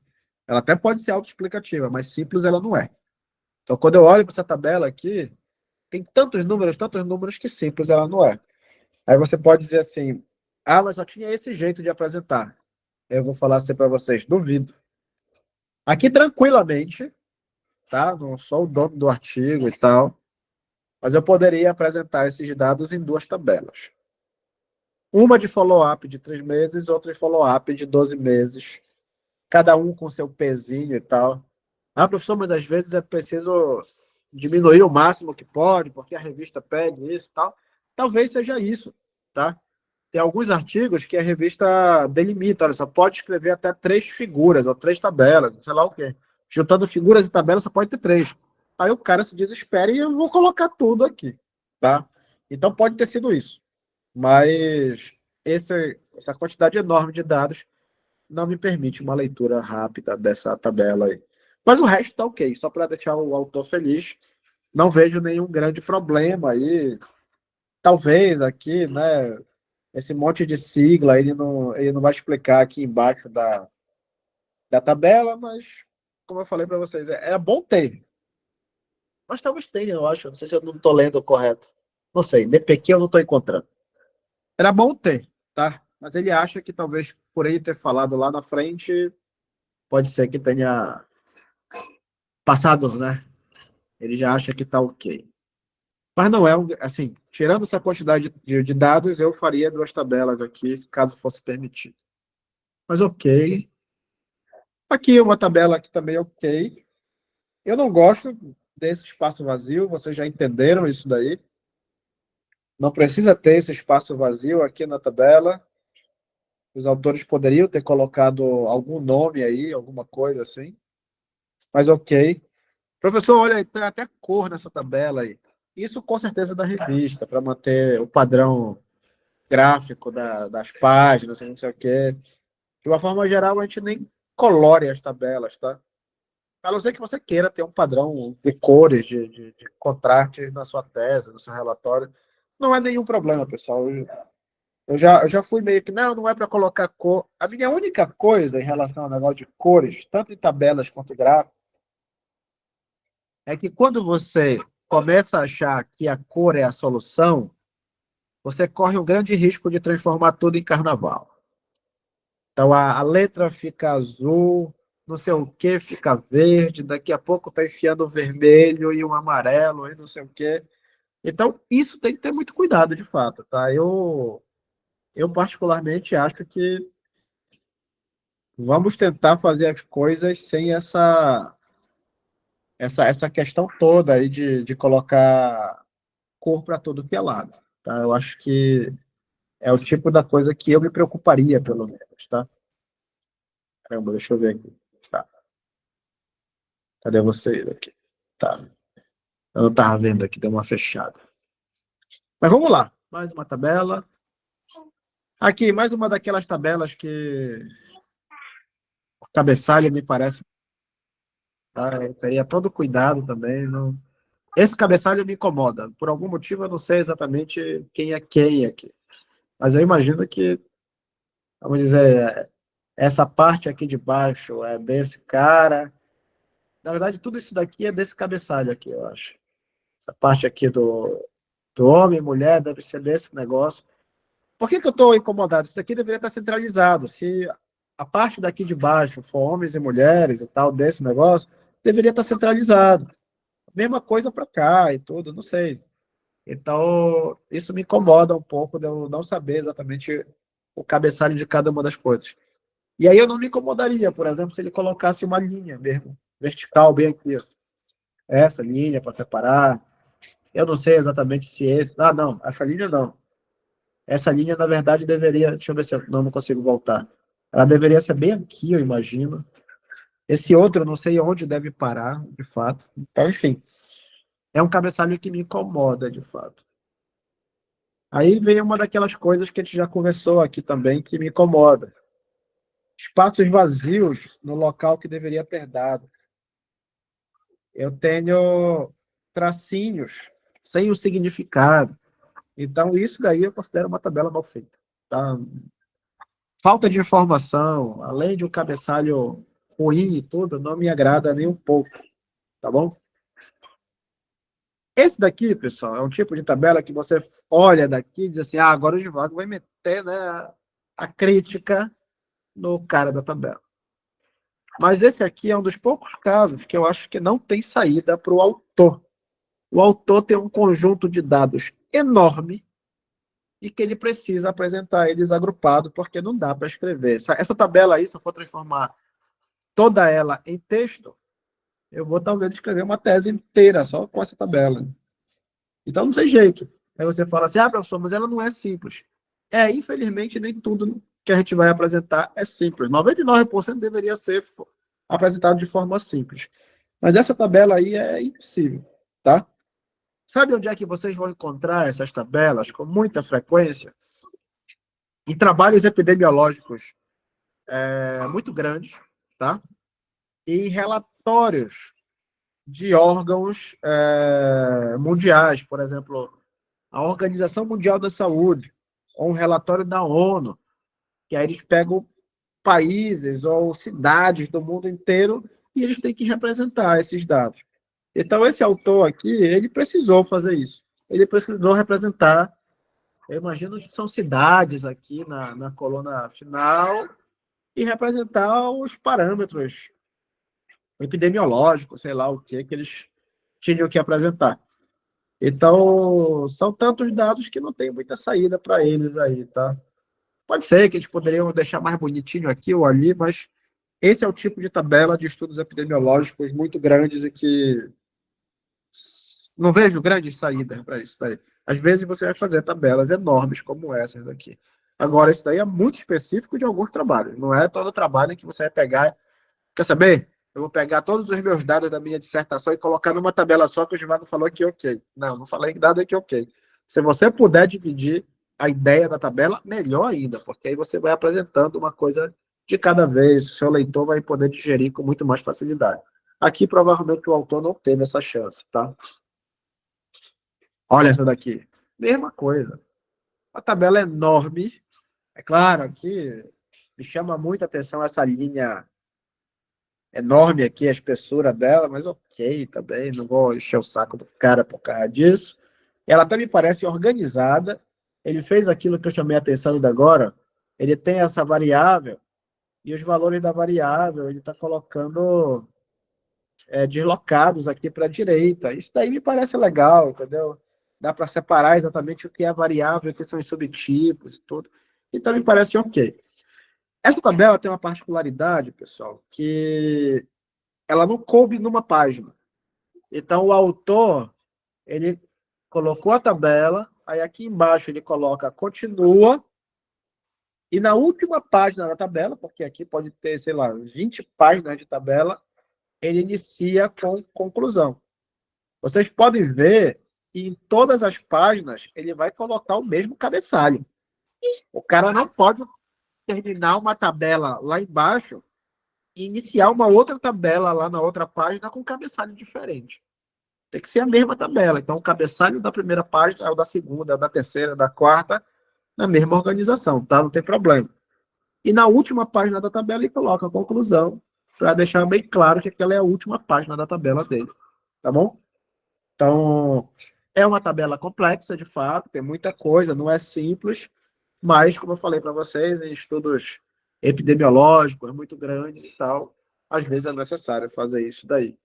Ela até pode ser autoexplicativa, mas simples ela não é. Então, quando eu olho para essa tabela aqui, tem tantos números que simples ela não é. Aí você pode dizer assim, ah, mas só tinha esse jeito de apresentar. Eu vou falar assim para vocês, duvido. Aqui, tranquilamente, tá? Não sou o dono do artigo e tal, mas eu poderia apresentar esses dados em duas tabelas. Uma de follow-up de 3 meses, outra de follow-up de 12 meses, cada um com seu pezinho e tal. Ah, professor, mas às vezes é preciso diminuir o máximo que pode, porque a revista pede isso e tal. Talvez seja isso, tá? Tem alguns artigos que a revista delimita, olha, só pode escrever até 3 figuras ou 3 tabelas, sei lá o quê. Juntando figuras e tabelas só pode ter 3. Aí o cara se desespera e eu vou colocar tudo aqui, tá? Então pode ter sido isso. Mas essa quantidade enorme de dados não me permite uma leitura rápida dessa tabela aí. Mas o resto tá ok, só para deixar o autor feliz. Não vejo nenhum grande problema aí. Talvez aqui, né, esse monte de sigla ele não vai explicar aqui embaixo da tabela, mas como eu falei para vocês, é bom ter. Mas talvez tenha, eu acho. Não sei se eu não estou lendo correto. Não sei, DPQ eu não estou encontrando. Era bom ter, tá? Mas ele acha que talvez por ele ter falado lá na frente, pode ser que tenha passado, né? Ele já acha que tá ok. Mas não é, assim, tirando essa quantidade de dados, eu faria duas tabelas aqui, caso fosse permitido. Mas ok. Aqui uma tabela que também ok. Eu não gosto desse espaço vazio, vocês já entenderam isso daí. Não precisa ter esse espaço vazio aqui na tabela. Os autores poderiam ter colocado algum nome aí, alguma coisa assim. Mas ok. Professor, olha, tem até cor nessa tabela aí. Isso com certeza é da revista, para manter o padrão gráfico das páginas, não sei o quê. De uma forma geral, a gente nem colore as tabelas, tá? A não ser que você queira ter um padrão de cores, de contrastes na sua tese, no seu relatório. Não é nenhum problema, pessoal. Eu já fui meio que, não, não é para colocar cor. A minha única coisa em relação ao negócio de cores, tanto em tabelas quanto gráficos, é que quando você começa a achar que a cor é a solução, você corre um grande risco de transformar tudo em carnaval. Então a letra fica azul, não sei o que fica verde, daqui a pouco está enfiando um vermelho e um amarelo e não sei o que. Então isso tem que ter muito cuidado, de fato, tá? Eu particularmente acho que vamos tentar fazer as coisas sem essa questão toda aí de colocar cor para tudo que é lado, tá? Eu acho que é o tipo da coisa que eu me preocuparia, pelo menos, tá? Caramba, deixa eu ver aqui. Tá. Cadê vocês aqui? Tá. Eu não estava vendo aqui, deu uma fechada. Mas vamos lá. Mais uma tabela. Aqui, mais uma daquelas tabelas que o cabeçalho me parece, tá? Eu teria todo cuidado também. Não... Esse cabeçalho me incomoda. Por algum motivo, eu não sei exatamente quem é quem aqui. Mas eu imagino que, vamos dizer, essa parte aqui de baixo é desse cara. Na verdade, tudo isso daqui é desse cabeçalho aqui, eu acho. Essa parte aqui do homem, mulher, deve ser desse negócio. Por que eu estou incomodado? Isso daqui deveria estar centralizado. Se a parte daqui de baixo for homens e mulheres e tal, desse negócio, deveria estar centralizado. Mesma coisa para cá e tudo, não sei. Então, isso me incomoda um pouco de eu não saber exatamente o cabeçalho de cada uma das coisas. E aí eu não me incomodaria, por exemplo, se ele colocasse uma linha mesmo, vertical, bem aqui. Ó. Essa linha para separar. Eu não sei exatamente se esse. Ah, não, essa linha não. Essa linha, na verdade, deveria. Deixa eu ver se eu não consigo voltar. Ela deveria ser bem aqui, eu imagino. Esse outro, eu não sei onde deve parar, de fato. Então, enfim, é um cabeçalho que me incomoda, de fato. Aí vem uma daquelas coisas que a gente já conversou aqui também, que me incomoda. Espaços vazios no local que deveria ter dado. Eu tenho tracinhos sem o significado. Então, isso daí eu considero uma tabela mal feita. Tá? Falta de informação, além de um cabeçalho ruim e tudo, não me agrada nem um pouco, tá bom? Esse daqui, pessoal, é um tipo de tabela que você olha daqui e diz assim, ah, agora o Divago vai meter, né, a crítica no cara da tabela. Mas esse aqui é um dos poucos casos que eu acho que não tem saída para o autor. O autor tem um conjunto de dados enorme e que ele precisa apresentar eles agrupados, porque não dá para escrever. Essa tabela aí, se eu for transformar toda ela em texto, eu vou talvez escrever uma tese inteira só com essa tabela. Então não tem jeito. Aí você fala assim, ah, professor, mas ela não é simples. É, infelizmente, nem tudo que a gente vai apresentar é simples. 99% deveria ser apresentado de forma simples. Mas essa tabela aí é impossível, tá? Sabe onde é que vocês vão encontrar essas tabelas com muita frequência? Em trabalhos epidemiológicos muito grandes, tá? E em relatórios de órgãos mundiais, por exemplo, a Organização Mundial da Saúde, ou um relatório da ONU, que aí eles pegam países ou cidades do mundo inteiro e eles têm que representar esses dados. Então, esse autor aqui, ele precisou fazer isso. Ele precisou representar, eu imagino que são cidades aqui na coluna final, e representar os parâmetros epidemiológicos, sei lá o que eles tinham que apresentar. Então, são tantos dados que não tem muita saída para eles aí, tá? Pode ser que eles poderiam deixar mais bonitinho aqui ou ali, mas esse é o tipo de tabela de estudos epidemiológicos muito grandes e que não vejo grandes saídas para isso daí. Às vezes você vai fazer tabelas enormes como essas daqui. Agora, isso daí é muito específico de alguns trabalhos. Não é todo trabalho que você vai pegar. Quer saber? Eu vou pegar todos os meus dados da minha dissertação e colocar numa tabela só que o Givago falou que ok. Não, não falei que dado é que ok. Se você puder dividir a ideia da tabela, melhor ainda, porque aí você vai apresentando uma coisa de cada vez, o seu leitor vai poder digerir com muito mais facilidade. Aqui, provavelmente, o autor não teve essa chance, tá? Olha essa daqui. Mesma coisa. A tabela é enorme. É claro, aqui me chama muita atenção essa linha enorme aqui, a espessura dela, mas ok também, não vou encher o saco do cara por causa disso. Ela até me parece organizada. Ele fez aquilo que eu chamei a atenção ainda agora. Ele tem essa variável e os valores da variável ele está colocando deslocados aqui para a direita. Isso daí me parece legal, entendeu? Dá para separar exatamente o que é variável, o que são os subtipos e tudo. Então me parece ok. Essa tabela tem uma particularidade, pessoal, que ela não coube numa página. Então, o autor, ele colocou a tabela, aí aqui embaixo ele coloca continua, e na última página da tabela, porque aqui pode ter, sei lá, 20 páginas de tabela, ele inicia com conclusão. Vocês podem ver que em todas as páginas ele vai colocar o mesmo cabeçalho. O cara não pode terminar uma tabela lá embaixo e iniciar uma outra tabela lá na outra página com cabeçalho diferente. Tem que ser a mesma tabela. Então, o cabeçalho da primeira página é o da segunda, é o da terceira, da quarta, na mesma organização, tá? Não tem problema. E na última página da tabela ele coloca a conclusão para deixar bem claro que aquela é a última página da tabela dele, tá bom? Então, é uma tabela complexa, de fato, tem muita coisa, não é simples, mas, como eu falei para vocês, em estudos epidemiológicos muito grandes e tal, às vezes é necessário fazer isso daí.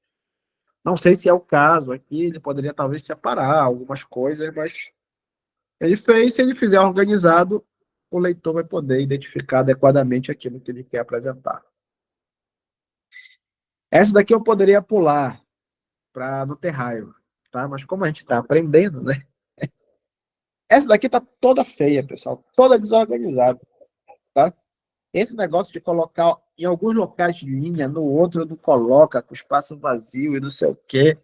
Não sei se é o caso aqui, ele poderia talvez separar algumas coisas, mas ele fez, se ele fizer organizado, o leitor vai poder identificar adequadamente aquilo que ele quer apresentar. Essa daqui eu poderia pular para não ter raiva, tá? Mas como a gente está aprendendo, né? Essa daqui tá toda feia, pessoal, toda desorganizada, tá? Esse negócio de colocar em alguns locais de linha, no outro não coloca, com espaço vazio e não sei o quê.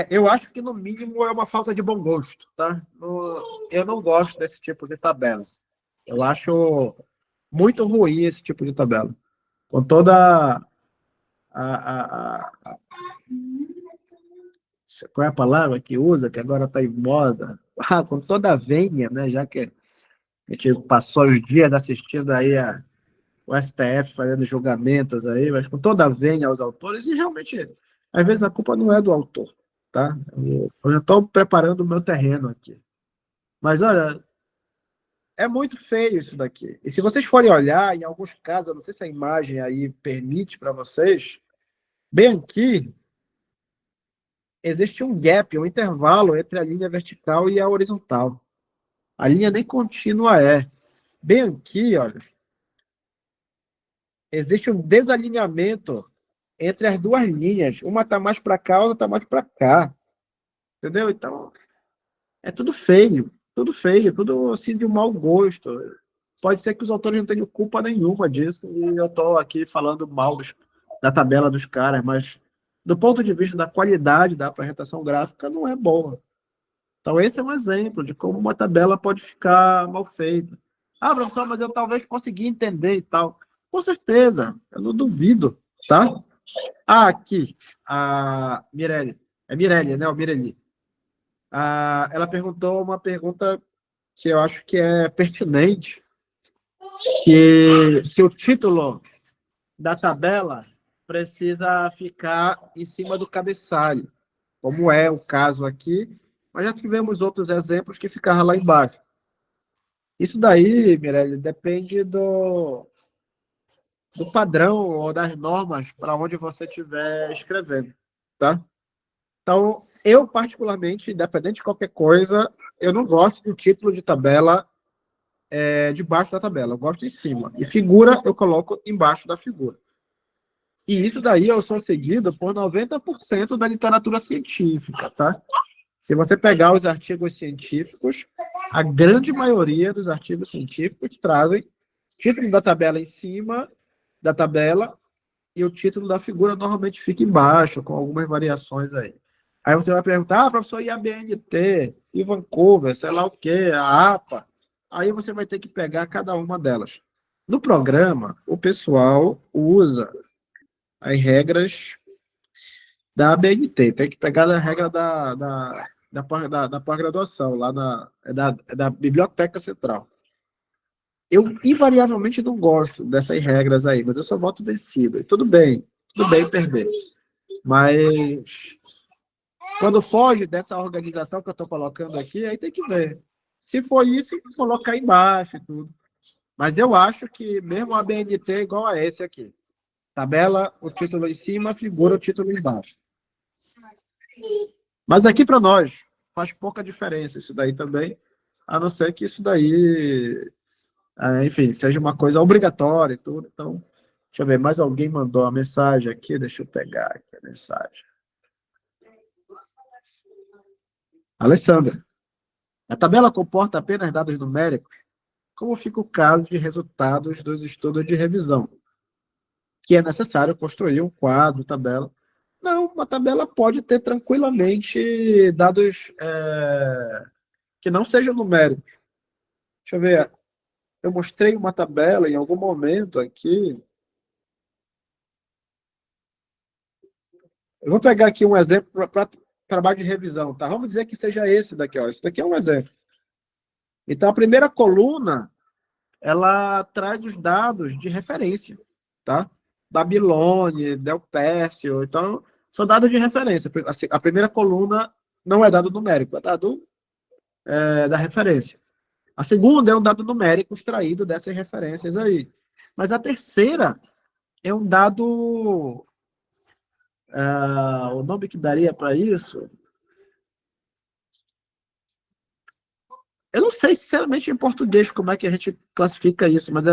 Eu acho que, no mínimo, é uma falta de bom gosto, tá? Eu não gosto desse tipo de tabela. Eu acho muito ruim esse tipo de tabela. Com toda a qual é a palavra que usa, que agora está em moda? Com toda a vênia, né? Já que a gente passou os dias assistindo aí o STF fazendo julgamentos aí, mas com toda a vênia aos autores, e realmente, às vezes a culpa não é do autor, tá? Eu já estou preparando o meu terreno aqui. Mas, olha, é muito feio isso daqui. E se vocês forem olhar, em alguns casos, eu não sei se a imagem aí permite para vocês, bem aqui, existe um gap, um intervalo entre a linha vertical e a horizontal. A linha nem contínua é. Bem aqui, olha, existe um desalinhamento entre as duas linhas. Uma está mais para cá, outra está mais para cá. Entendeu? Então, é tudo feio, tudo assim de um mau gosto. Pode ser que os autores não tenham culpa nenhuma disso, e eu estou aqui falando mal da tabela dos caras, mas do ponto de vista da qualidade da apresentação gráfica, não é boa. Então, esse é um exemplo de como uma tabela pode ficar mal feita. Ah, professor, mas eu talvez consegui entender e tal. Com certeza, eu não duvido, tá? Ah, aqui, a Mirelle. É Mirelle, né? O Mirelle. Ela perguntou uma pergunta que eu acho que é pertinente, que se o título da tabela precisa ficar em cima do cabeçalho, como é o caso aqui, mas já tivemos outros exemplos que ficavam lá embaixo. Isso daí, Mirelle, depende do padrão ou das normas para onde você estiver escrevendo, tá? Então, eu particularmente, independente de qualquer coisa, eu não gosto do título de tabela debaixo da tabela, eu gosto em cima. E figura, eu coloco embaixo da figura. E isso daí eu sou seguido por 90% da literatura científica, tá? Se você pegar os artigos científicos, a grande maioria dos artigos científicos trazem título da tabela em cima da tabela e o título da figura normalmente fica embaixo, com algumas variações aí. Aí você vai perguntar, professor, e a BNT, e Vancouver, sei lá o quê, a APA? Aí você vai ter que pegar cada uma delas. No programa, o pessoal usa as regras da ABNT, tem que pegar a regra da pós-graduação, lá da Biblioteca Central. Eu, invariavelmente, não gosto dessas regras aí, mas eu só voto vencido. E tudo bem perder. Mas, quando foge dessa organização que eu estou colocando aqui, aí tem que ver. Se for isso, colocar embaixo e tudo. Mas eu acho que mesmo a BNT é igual a esse aqui. Tabela, o título em cima, figura o título embaixo. Mas aqui para nós faz pouca diferença isso daí também, a não ser que isso daí, enfim, seja uma coisa obrigatória e tudo. Então, deixa eu ver, mais alguém mandou uma mensagem aqui, deixa eu pegar aqui a mensagem. Alessandra, a tabela comporta apenas dados numéricos? Como fica o caso de resultados dos estudos de revisão? Que é necessário construir um quadro, tabela. Não, uma tabela pode ter tranquilamente dados que não sejam numéricos. Deixa eu ver. Eu mostrei uma tabela em algum momento aqui. Eu vou pegar aqui um exemplo para trabalho de revisão, tá? Vamos dizer que seja esse daqui, ó. Esse daqui é um exemplo. Então, a primeira coluna, ela traz os dados de referência, tá? Babilônia, Del Pércio, então, são dados de referência. A primeira coluna não é dado numérico, é dado da referência. A segunda é um dado numérico extraído dessas referências aí. Mas a terceira é um dado... o nome que daria para isso... Eu não sei, sinceramente, em português, como é que a gente classifica isso, mas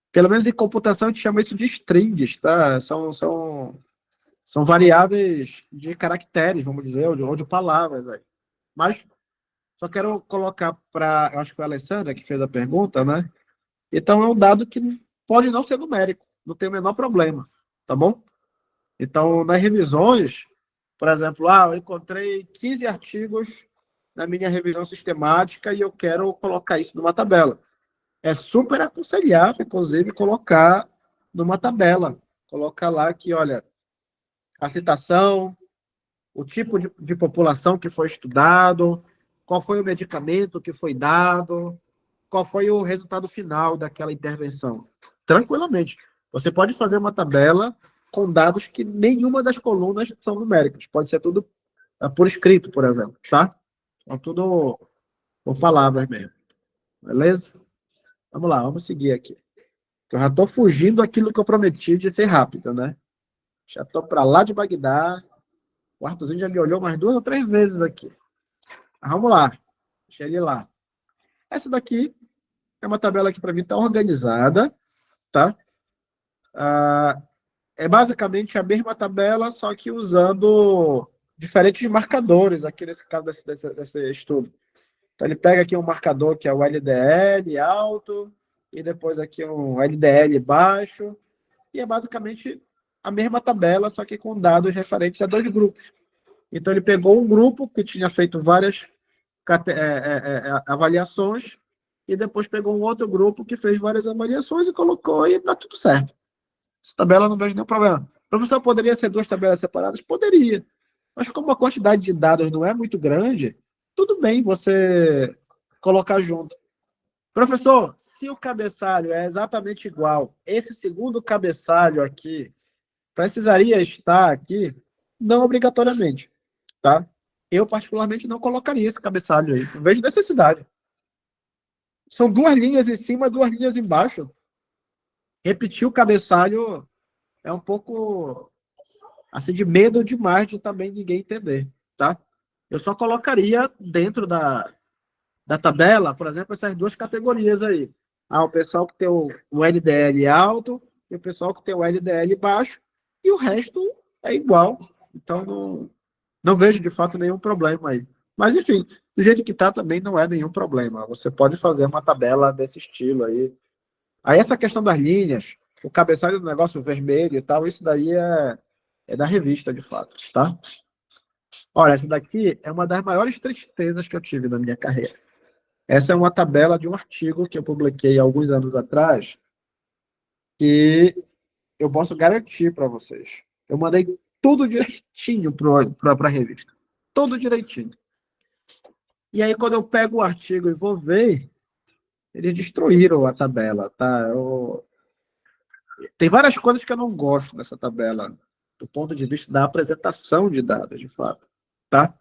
pelo menos em computação a gente chama isso de strings, tá? São variáveis de caracteres, vamos dizer, ou de palavras. Aí. Mas só quero colocar para... Acho que foi a Alessandra que fez a pergunta, né? Então é um dado que pode não ser numérico, não tem o menor problema, tá bom? Então, nas revisões, por exemplo, eu encontrei 15 artigos na minha revisão sistemática e eu quero colocar isso numa tabela. É super aconselhável, inclusive, colocar numa tabela. Colocar lá que, olha, a citação, o tipo de população que foi estudado, qual foi o medicamento que foi dado, qual foi o resultado final daquela intervenção. Tranquilamente. Você pode fazer uma tabela com dados que nenhuma das colunas são numéricas. Pode ser tudo por escrito, por exemplo, tá? Então, tudo por palavras mesmo. Beleza? Vamos lá, vamos seguir aqui. Eu já estou fugindo daquilo que eu prometi de ser rápido, né? Já estou para lá de Bagdá. O Arthurzinho já me olhou umas 2 ou 3 vezes aqui. Mas vamos lá. Deixa ele lá. Essa daqui é uma tabela que para mim está organizada, tá? É basicamente a mesma tabela, só que usando diferentes marcadores, aqui nesse caso desse estudo. Então, ele pega aqui um marcador que é o LDL alto, e depois aqui um LDL baixo, e é basicamente a mesma tabela, só que com dados referentes a 2 grupos. Então, ele pegou um grupo que tinha feito várias avaliações, e depois pegou um outro grupo que fez várias avaliações e colocou, e está tudo certo. Essa tabela não vejo nenhum problema. Professor, poderia ser 2 tabelas separadas? Poderia. Mas como a quantidade de dados não é muito grande, tudo bem você colocar junto. Professor, se o cabeçalho é exatamente igual, esse segundo cabeçalho aqui precisaria estar aqui? Não obrigatoriamente, tá? Eu, particularmente, não colocaria esse cabeçalho aí. Não vejo necessidade. São 2 linhas em cima, 2 linhas embaixo. Repetir o cabeçalho é um pouco assim de medo demais de também ninguém entender, tá? Eu só colocaria dentro da tabela, por exemplo, essas 2 categorias aí. O pessoal que tem o LDL alto e o pessoal que tem o LDL baixo, e o resto é igual. Então, não vejo, de fato, nenhum problema aí. Mas, enfim, do jeito que está também não é nenhum problema. Você pode fazer uma tabela desse estilo aí. Aí, essa questão das linhas, o cabeçalho do negócio vermelho e tal, isso daí é da revista, de fato, tá? Olha, essa daqui é uma das maiores tristezas que eu tive na minha carreira. Essa é uma tabela de um artigo que eu publiquei alguns anos atrás, que eu posso garantir para vocês. Eu mandei tudo direitinho para a revista. Tudo direitinho. E aí, quando eu pego o artigo e vou ver, eles destruíram a tabela, tá? Tem várias coisas que eu não gosto dessa tabela, do ponto de vista da apresentação de dados, de fato, tá?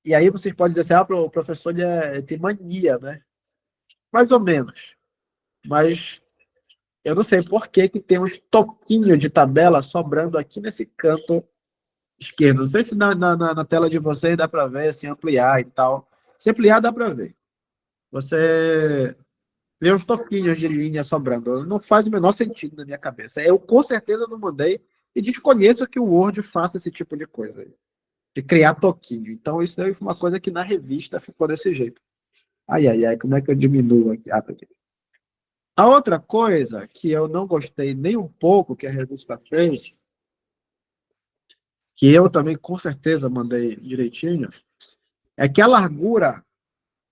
E aí vocês podem dizer assim, o professor tem mania, né? Mais ou menos. Mas eu não sei por que tem uns toquinhos de tabela sobrando aqui nesse canto esquerdo. Não sei se na tela de vocês dá para ver, assim, ampliar e tal. Se ampliar, dá para ver. Você vê uns toquinhos de linha sobrando. Não faz o menor sentido na minha cabeça. Eu, com certeza, não mandei e desconheço que o Word faça esse tipo de coisa. De criar toquinho. Então, isso aí foi uma coisa que na revista ficou desse jeito. Ai, ai, ai, como é que eu diminuo aqui? Tá aqui. A outra coisa que eu não gostei nem um pouco que a revista fez, que eu também com certeza mandei direitinho, é que a largura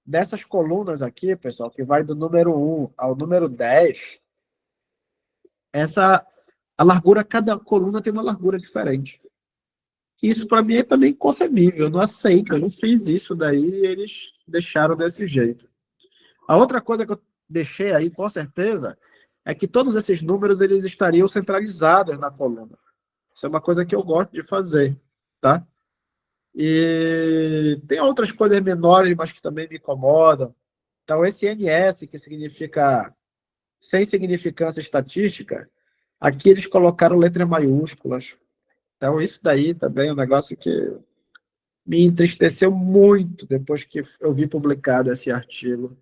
dessas colunas aqui, pessoal, que vai do número 1 ao número 10, a largura, cada coluna tem uma largura diferente. Isso para mim é também inconcebível, eu não aceito, eu não fiz isso daí e eles deixaram desse jeito. A outra coisa que eu deixei aí, com certeza, é que todos esses números eles estariam centralizados na coluna. Isso é uma coisa que eu gosto de fazer, tá? E tem outras coisas menores, mas que também me incomodam. Então, esse NS, que significa sem significância estatística, aqui eles colocaram letras maiúsculas. Então, isso daí também é um negócio que me entristeceu muito depois que eu vi publicado esse artigo.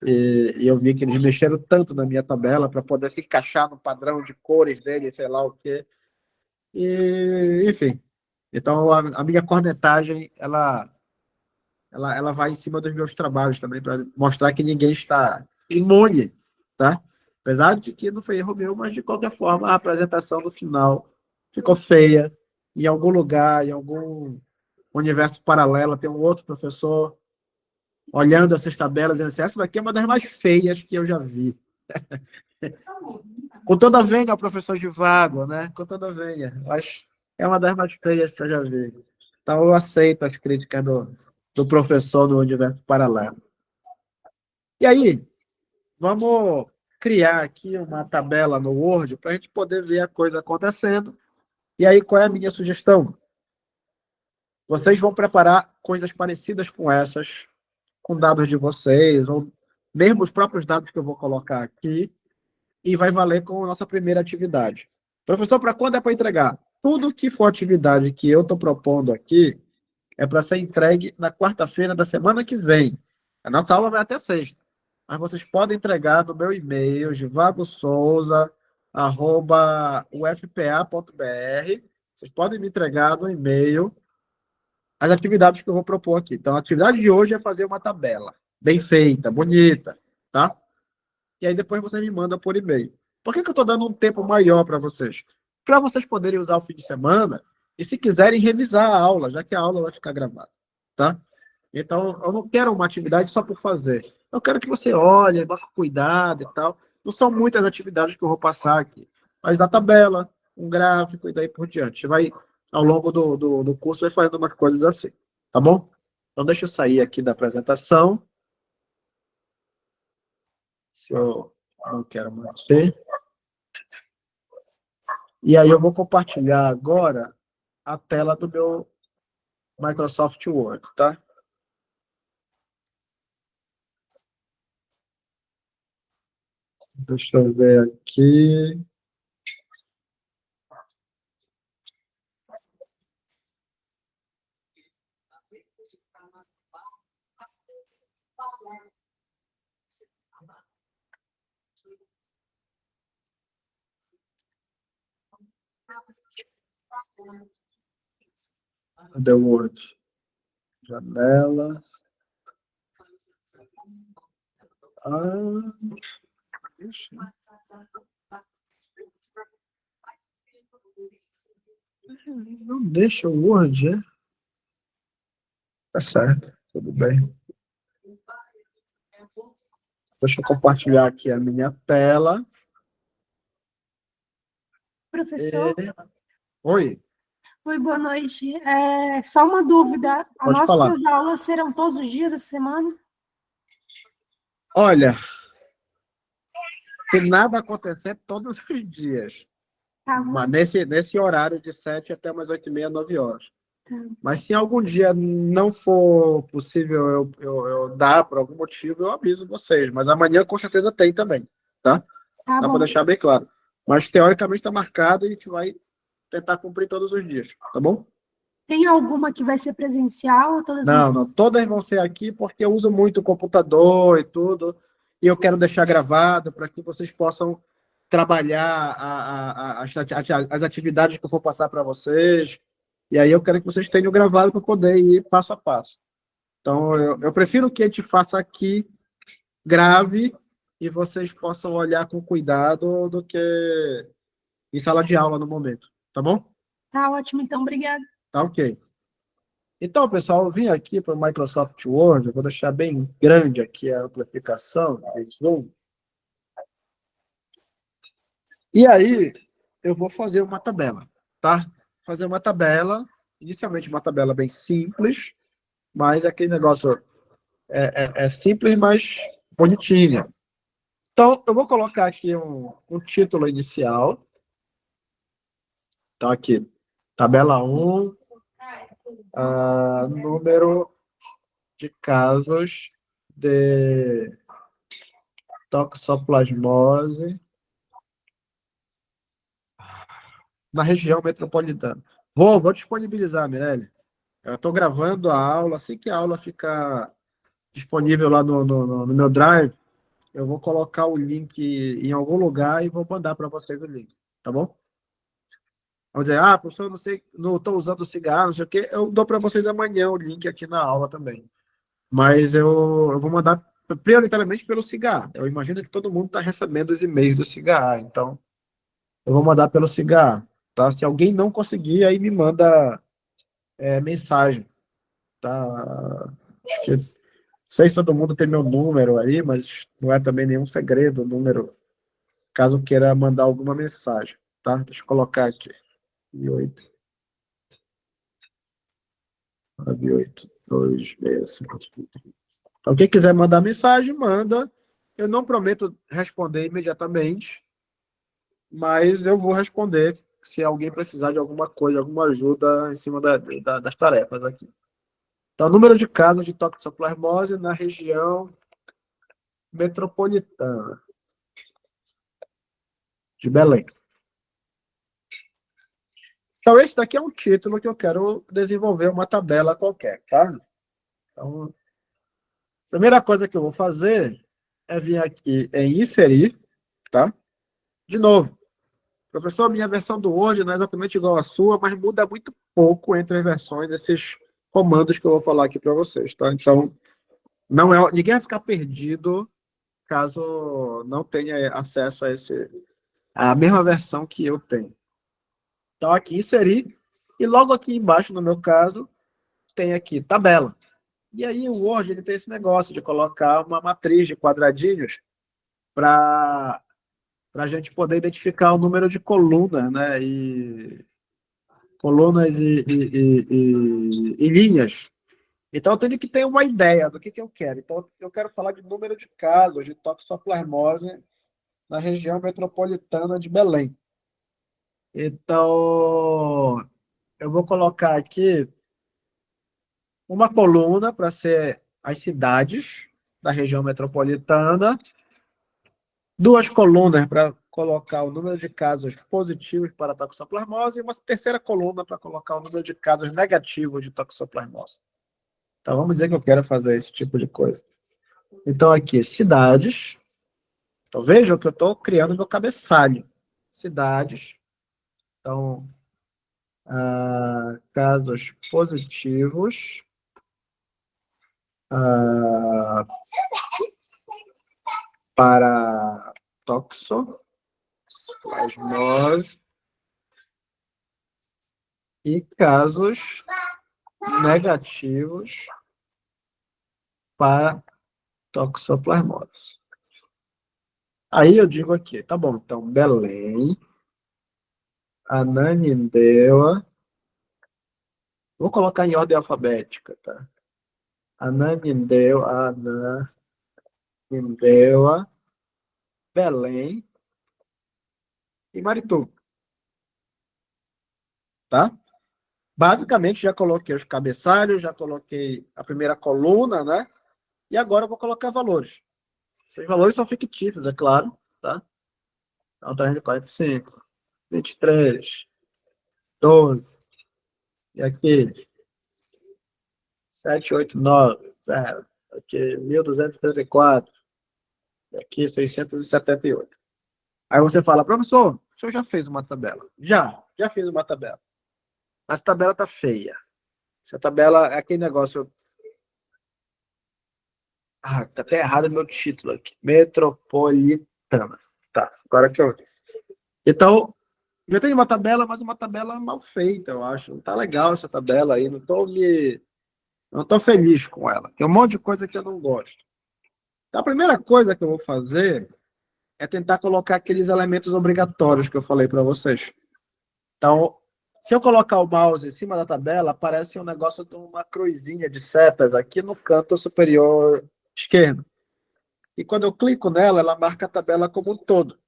E eu vi que eles mexeram tanto na minha tabela para poder se encaixar no padrão de cores dele, sei lá o quê. E, enfim. Então, a minha cornetagem, ela vai em cima dos meus trabalhos também, para mostrar que ninguém está imune, tá? Apesar de que não foi erro meu, mas de qualquer forma, a apresentação no final ficou feia. Em algum lugar, em algum universo paralelo, tem um outro professor olhando essas tabelas, dizendo assim, essa daqui é uma das mais feias que eu já vi. Com toda a venha, o professor Givago, né? Com toda a venha. Mas é uma das mais feias que eu já vi. Então, eu aceito as críticas do professor do universo paralelo. E aí, vamos criar aqui uma tabela no Word para a gente poder ver a coisa acontecendo. E aí, qual é a minha sugestão? Vocês vão preparar coisas parecidas com essas, com dados de vocês, ou mesmo os próprios dados que eu vou colocar aqui, e vai valer com a nossa primeira atividade. Professor, para quando é para entregar? Tudo que for atividade que eu estou propondo aqui é para ser entregue na quarta-feira da semana que vem. A nossa aula vai até sexta. Mas vocês podem entregar no meu e-mail, givagosouza@ufpa.br. Vocês podem me entregar no e-mail as atividades que eu vou propor aqui. Então, a atividade de hoje é fazer uma tabela bem feita, bonita, tá? E aí depois você me manda por e-mail. Por que eu estou dando um tempo maior para vocês? Para vocês poderem usar o fim de semana e, se quiserem, revisar a aula, já que a aula vai ficar gravada, tá? Então, eu não quero uma atividade só por fazer. Eu quero que você olhe, vá com cuidado e tal. Não são muitas atividades que eu vou passar aqui, mas a tabela, um gráfico e daí por diante. Vai, ao longo do curso, vai fazendo umas coisas assim, tá bom? Então, deixa eu sair aqui da apresentação. Se eu não quero manter. E aí eu vou compartilhar agora a tela do meu Microsoft Word, tá? Deixa eu ver aqui. The Word. Janela. Deixa. Não deixa o Word, é? Tá certo, tudo bem. Deixa eu compartilhar aqui a minha tela. Professor? Oi. Oi, boa noite. Só uma dúvida. As Pode falar. nossas aulas serão todos os dias essa semana? Olha, se nada acontecer todos os dias. Tá. Mas nesse horário de 7 até umas 8h30, 9 horas. Tá. Mas se algum dia não for possível eu dar por algum motivo, eu aviso vocês. Mas amanhã com certeza tem também, tá? Tá Dá bom. para deixar bem claro. Mas teoricamente está marcado e a gente vai tentar cumprir todos os dias, tá bom? Tem alguma que vai ser presencial ou todas vão ser... Não, todas vão ser aqui porque eu uso muito o computador e tudo, e eu quero deixar gravado para que vocês possam trabalhar as atividades que eu vou passar para vocês, e aí eu quero que vocês tenham gravado para poder ir passo a passo. Então, eu prefiro que a gente faça aqui, grave, e vocês possam olhar com cuidado do que em sala de aula no momento, tá bom? Tá ótimo, então, obrigada. Tá ok. Então, pessoal, eu vim aqui para o Microsoft Word, eu vou deixar bem grande aqui a amplificação de Zoom. E aí, eu vou fazer uma tabela, tá? Fazer uma tabela, inicialmente uma tabela bem simples, mas aquele negócio é simples, mas bonitinha. Então, eu vou colocar aqui um título inicial. Então, aqui, tabela 1, número de casos de toxoplasmose na região metropolitana. Vou disponibilizar, Mirelle. Eu estou gravando a aula, assim que a aula ficar disponível lá no meu Drive, eu vou colocar o link em algum lugar e vou mandar para vocês o link, tá bom? Vamos dizer, professor, não sei, não estou usando cigarro, não sei o quê, eu dou para vocês amanhã o link aqui na aula também. Mas eu vou mandar prioritariamente pelo cigarro. Eu imagino que todo mundo está recebendo os e-mails do cigarro, então eu vou mandar pelo cigarro, tá? Se alguém não conseguir, aí me manda mensagem, tá? Acho que, não sei se todo mundo tem meu número aí, mas não é também nenhum segredo o número, caso queira mandar alguma mensagem, tá? Deixa eu colocar aqui. 8, 98, 2, 6, 5. Então, quem quiser mandar mensagem, manda. Eu não prometo responder imediatamente, mas eu vou responder se alguém precisar de alguma coisa, alguma ajuda em cima das tarefas aqui. Então, número de casos de toxoplasmose na região metropolitana de Belém. Então, esse daqui é um título que eu quero desenvolver uma tabela qualquer, tá? Então, a primeira coisa que eu vou fazer é vir aqui em inserir, tá? De novo, professor, minha versão do Word não é exatamente igual à sua, mas muda muito pouco entre as versões desses comandos que eu vou falar aqui para vocês, tá? Então, ninguém vai ficar perdido caso não tenha acesso a mesma versão que eu tenho. Então, aqui inserir, e logo aqui embaixo, no meu caso, tem aqui tabela. E aí o Word ele tem esse negócio de colocar uma matriz de quadradinhos para a gente poder identificar o número de colunas, né? Colunas e linhas. Então, eu tenho que ter uma ideia do que eu quero. Então, eu quero falar de número de casos de toxoplasmose na região metropolitana de Belém. Então, eu vou colocar aqui uma coluna para ser as cidades da região metropolitana, duas colunas para colocar o número de casos positivos para toxoplasmose e uma terceira coluna para colocar o número de casos negativos de toxoplasmose. Então, vamos dizer que eu quero fazer esse tipo de coisa. Então, aqui, cidades. Então, vejam que eu estou criando meu cabeçalho. Cidades. Então, casos positivos para toxoplasmose e casos negativos para toxoplasmose. Aí eu digo aqui, tá bom, então Belém, Ananindeua, vou colocar em ordem alfabética, tá? Ananindeua, Belém e Marituba, tá? Basicamente, já coloquei os cabeçalhos, já coloquei a primeira coluna, né? E agora eu vou colocar valores. Esses valores são fictícios, é claro, tá? Então, 345, 23, 12, e aqui, 789, 0, aqui, 1234, e aqui, 678. Aí você fala, professor, o senhor já fez uma tabela? Já fiz uma tabela. Mas a tabela tá feia. Essa tabela é aquele negócio. Tá até errado o meu título aqui. Metropolitana. Tá, agora que eu vi. Então, Eu tenho uma tabela, mas uma tabela mal feita, eu acho. Não tá legal essa tabela aí, não tô feliz com ela. Tem um monte de coisa que eu não gosto. Então, a primeira coisa que eu vou fazer é tentar colocar aqueles elementos obrigatórios que eu falei para vocês. Então, se eu colocar o mouse em cima da tabela, aparece um negócio de uma cruzinha de setas aqui no canto superior esquerdo. E quando eu clico nela, ela marca a tabela como um todo.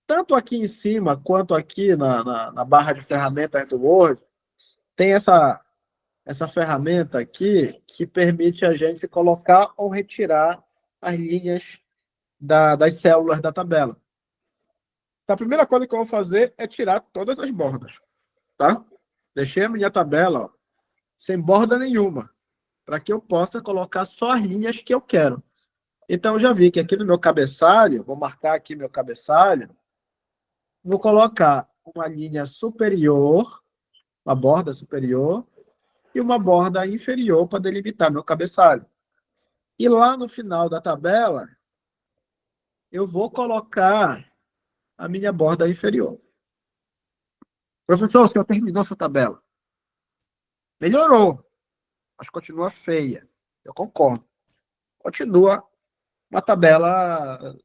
Tanto aqui em cima, quanto aqui na barra de ferramentas do Word, tem essa ferramenta aqui que permite a gente colocar ou retirar as linhas das células da tabela. Então, a primeira coisa que eu vou fazer é tirar todas as bordas, tá? Deixei a minha tabela, ó, sem borda nenhuma, para que eu possa colocar só as linhas que eu quero. Então, eu já vi que aqui no meu cabeçalho, vou marcar aqui meu cabeçalho, vou colocar uma linha superior, uma borda superior, e uma borda inferior para delimitar meu cabeçalho. E lá no final da tabela, eu vou colocar a minha borda inferior. Professor, o senhor terminou sua tabela? Melhorou, mas continua feia. Eu concordo. Continua uma tabela.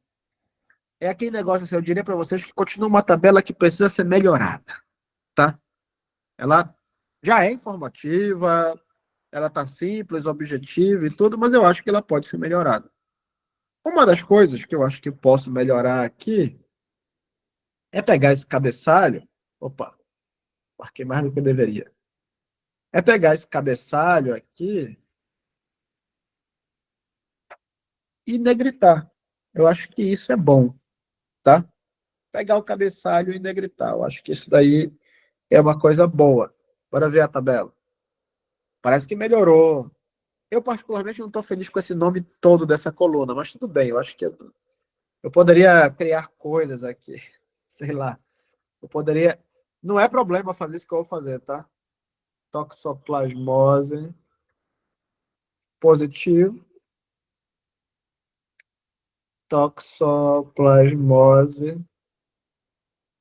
É aquele negócio assim, eu diria para vocês que continua uma tabela que precisa ser melhorada, tá? Ela já é informativa, ela tá simples, objetiva e tudo, mas eu acho que ela pode ser melhorada. Uma das coisas que eu acho que eu posso melhorar aqui é pegar esse cabeçalho. Opa, marquei mais do que eu deveria. É pegar esse cabeçalho aqui e negritar. Eu acho que isso é bom, tá? Pegar o cabeçalho e negritar. Eu acho que isso daí é uma coisa boa. Bora ver a tabela. Parece que melhorou. Eu, particularmente, não estou feliz com esse nome todo dessa coluna, mas tudo bem. Eu acho que eu poderia criar coisas aqui. Sei lá. Eu poderia. Não é problema fazer isso que eu vou fazer, tá? Toxoplasmose positivo. Toxoplasmose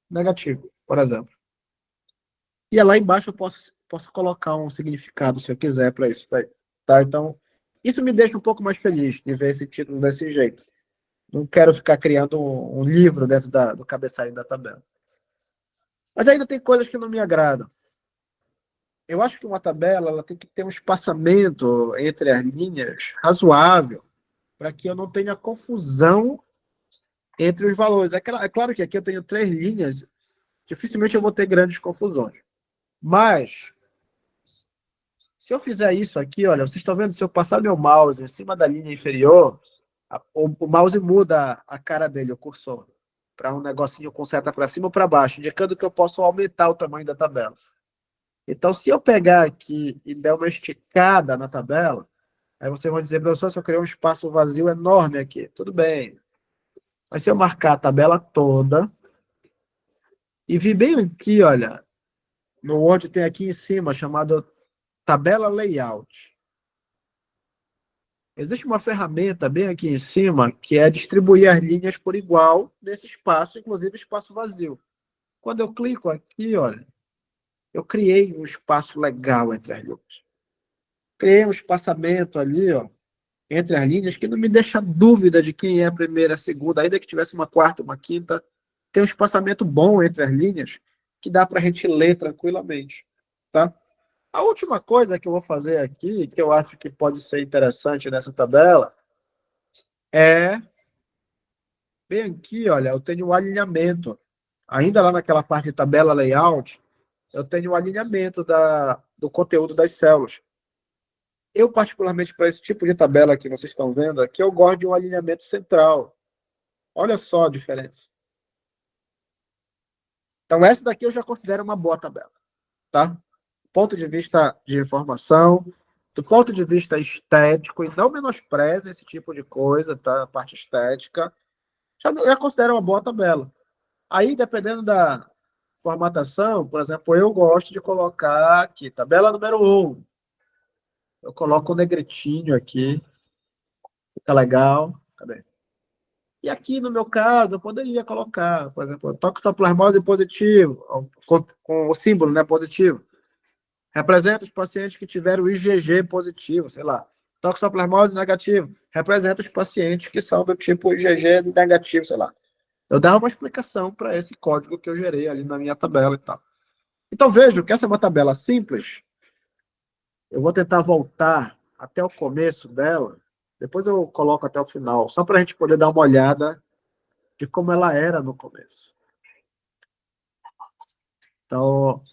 negativo, por exemplo. E lá embaixo eu posso colocar um significado, se eu quiser, para isso daí. Tá? Então, isso me deixa um pouco mais feliz de ver esse título desse jeito. Não quero ficar criando um livro dentro do cabeçalho da tabela. Mas ainda tem coisas que não me agradam. Eu acho que uma tabela ela tem que ter um espaçamento entre as linhas razoável para que eu não tenha confusão entre os valores. É claro que aqui eu tenho 3 linhas, dificilmente eu vou ter grandes confusões. Mas, se eu fizer isso aqui, olha, vocês estão vendo, se eu passar meu mouse em cima da linha inferior, o mouse muda a cara dele, o cursor, para um negocinho com seta para cima ou para baixo, indicando que eu posso aumentar o tamanho da tabela. Então, se eu pegar aqui e der uma esticada na tabela, aí vocês vão dizer, professor, se eu criar um espaço vazio enorme aqui. Tudo bem. Mas se eu marcar a tabela toda e vir bem aqui, olha, no Word tem aqui em cima, chamado tabela layout. Existe uma ferramenta bem aqui em cima que é distribuir as linhas por igual nesse espaço, inclusive espaço vazio. Quando eu clico aqui, olha, eu criei um espaço legal entre as linhas. Criei um espaçamento ali, ó, entre as linhas que não me deixa dúvida de quem é a primeira, a segunda, ainda que tivesse uma quarta, uma quinta. Tem um espaçamento bom entre as linhas que dá para a gente ler tranquilamente, tá? A última coisa que eu vou fazer aqui, que eu acho que pode ser interessante nessa tabela, é bem aqui, olha, eu tenho o alinhamento. Ainda lá naquela parte de tabela layout, eu tenho o alinhamento do conteúdo das células. Eu, particularmente, para esse tipo de tabela que vocês estão vendo aqui, eu gosto de um alinhamento central. Olha só a diferença. Então, essa daqui eu já considero uma boa tabela, tá? Do ponto de vista de informação, do ponto de vista estético, e não menospreza esse tipo de coisa, tá? A parte estética, já considero uma boa tabela. Aí, dependendo da formatação, por exemplo, eu gosto de colocar aqui, tabela número 1. Eu coloco o negritinho aqui, fica legal. Cadê? E aqui, no meu caso, eu poderia colocar, por exemplo, toxoplasmose positivo, com o símbolo, né, positivo. Representa os pacientes que tiveram o IgG positivo, sei lá. Toxoplasmose negativo. Representa os pacientes que são do tipo IgG negativo, sei lá. Eu dava uma explicação para esse código que eu gerei ali na minha tabela e tal. Então, vejo que essa é uma tabela simples. Eu vou tentar voltar até o começo dela. Depois eu coloco até o final, só para a gente poder dar uma olhada de como ela era no começo. Então,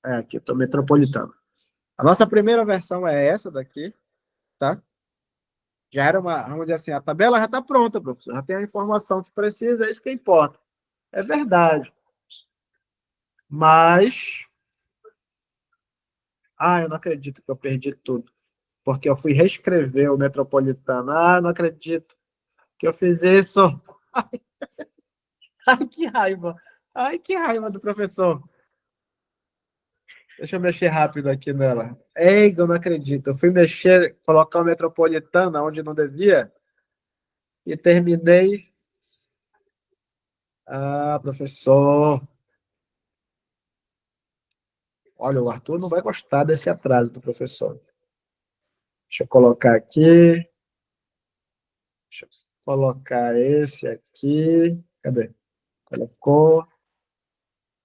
aqui, estou metropolitano. A nossa primeira versão é essa daqui, tá? Já era vamos dizer assim, a tabela já está pronta, professor. Já tem a informação que precisa, é isso que importa. É verdade. Mas, eu não acredito que eu perdi tudo. Porque eu fui reescrever o metropolitano. Não acredito que eu fiz isso. Ai, que raiva. Ai, que raiva do professor. Deixa eu mexer rápido aqui nela. Ei, eu não acredito. Eu fui mexer, colocar o metropolitano onde não devia e terminei. Professor. Olha, o Arthur não vai gostar desse atraso do professor. Deixa eu colocar aqui. Deixa eu colocar esse aqui. Cadê? Colocou.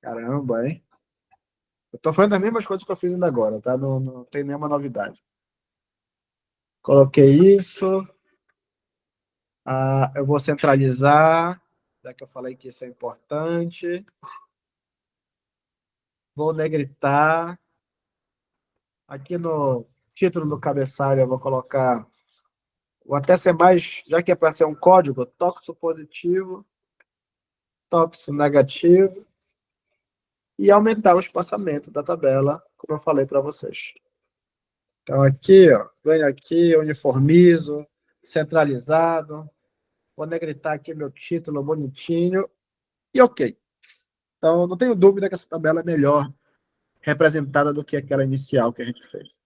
Caramba, hein? Eu tô fazendo as mesmas coisas que eu fiz ainda agora, tá? Não tem nenhuma novidade. Coloquei isso. Eu vou centralizar. Já que eu falei que isso é importante. Vou negritar. Aqui no título do cabeçalho eu vou colocar. Vou até ser mais, já que é para ser um código, tóxico positivo, tóxico negativo, e aumentar o espaçamento da tabela, como eu falei para vocês. Então, aqui, ó, venho aqui, uniformizo, centralizado, vou negritar aqui meu título bonitinho, e ok. Então, não tenho dúvida que essa tabela é melhor representada do que aquela inicial que a gente fez.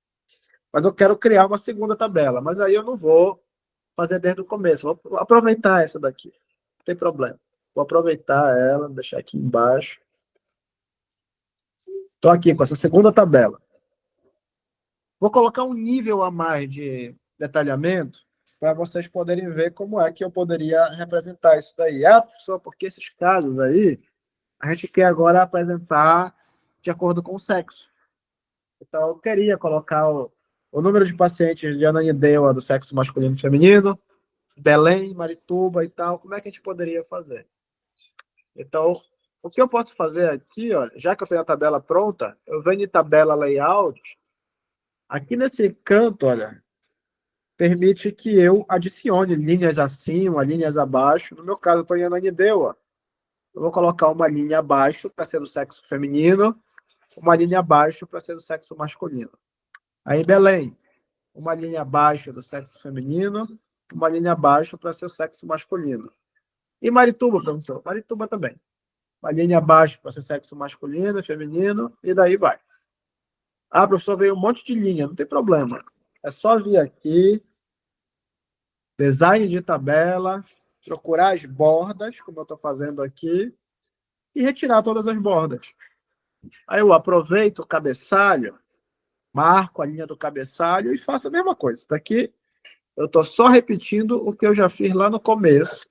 Mas eu quero criar uma segunda tabela, mas aí eu não vou fazer desde o começo, vou aproveitar essa daqui, não tem problema. Vou aproveitar ela, deixar aqui embaixo. Estou aqui com essa segunda tabela. Vou colocar um nível a mais de detalhamento para vocês poderem ver como é que eu poderia representar isso daí. Professor, porque esses casos aí, a gente quer agora apresentar de acordo com o sexo. Então, eu queria colocar o número de pacientes de ananindeua do sexo masculino e feminino, Belém, Marituba e tal, como é que a gente poderia fazer? Então, o que eu posso fazer aqui, ó, já que eu tenho a tabela pronta, eu venho em tabela layout, aqui nesse canto, olha, permite que eu adicione linhas acima, linhas abaixo. No meu caso, eu estou em ananindeua. Eu vou colocar uma linha abaixo para ser do sexo feminino, uma linha abaixo para ser do sexo masculino. Aí, Belém, uma linha abaixo do sexo feminino, uma linha abaixo para ser o sexo masculino. E Marituba, professor? Marituba também. Uma linha abaixo para ser sexo masculino, feminino, e daí vai. Professor, veio um monte de linha, não tem problema. É só vir aqui, design de tabela, procurar as bordas, como eu estou fazendo aqui, e retirar todas as bordas. Aí eu aproveito o cabeçalho, marco a linha do cabeçalho e faço a mesma coisa. Isso daqui eu estou só repetindo o que eu já fiz lá no começo,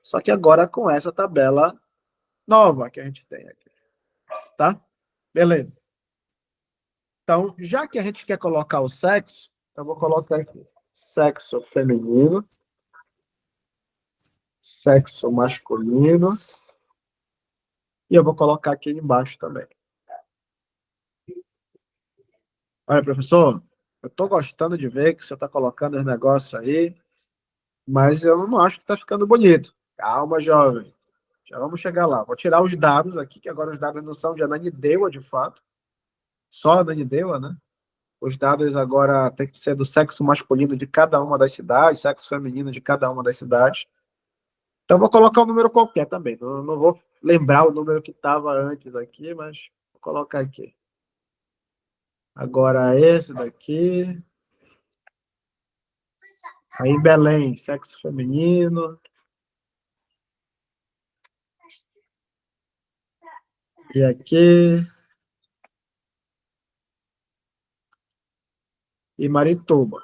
só que agora com essa tabela nova que a gente tem aqui. Tá? Beleza. Então, já que a gente quer colocar o sexo, eu vou colocar aqui sexo feminino, sexo masculino, e eu vou colocar aqui embaixo também. Olha, professor, eu estou gostando de ver que você está colocando os negócios aí, mas eu não acho que está ficando bonito. Calma, jovem. Já vamos chegar lá. Vou tirar os dados aqui, que agora os dados não são de ananindeua, de fato. Só ananindeua, né? Os dados agora têm que ser do sexo masculino de cada uma das cidades, sexo feminino de cada uma das cidades. Então, vou colocar um número qualquer também. Não vou lembrar o número que estava antes aqui, mas vou colocar aqui. Agora, esse daqui. Aí Belém, sexo feminino. E aqui. E Marituba.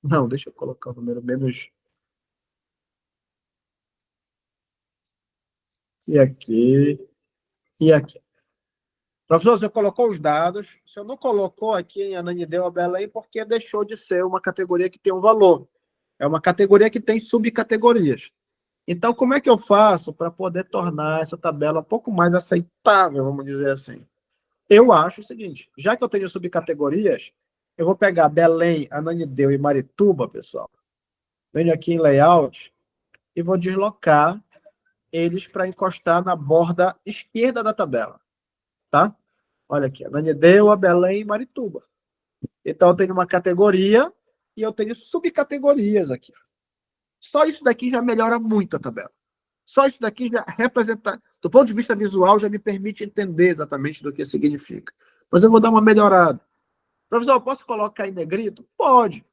Não, deixa eu colocar o número menos. E aqui. E aqui. Professor, você colocou os dados. O senhor não colocou aqui em Ananindeua Belém porque deixou de ser uma categoria que tem um valor. É uma categoria que tem subcategorias. Então, como é que eu faço para poder tornar essa tabela um pouco mais aceitável, vamos dizer assim? Eu acho o seguinte, já que eu tenho subcategorias, eu vou pegar Belém, Ananindeua e Marituba, pessoal. Venho aqui em Layout e vou deslocar eles para encostar na borda esquerda da tabela, tá? Olha aqui, Ananindeua, Belém e Marituba. Então, eu tenho uma categoria e eu tenho subcategorias aqui. Só isso daqui já melhora muito a tabela. Só isso daqui já representa, do ponto de vista visual, já me permite entender exatamente do que significa. Mas eu vou dar uma melhorada. Professor, eu posso colocar em negrito? Pode.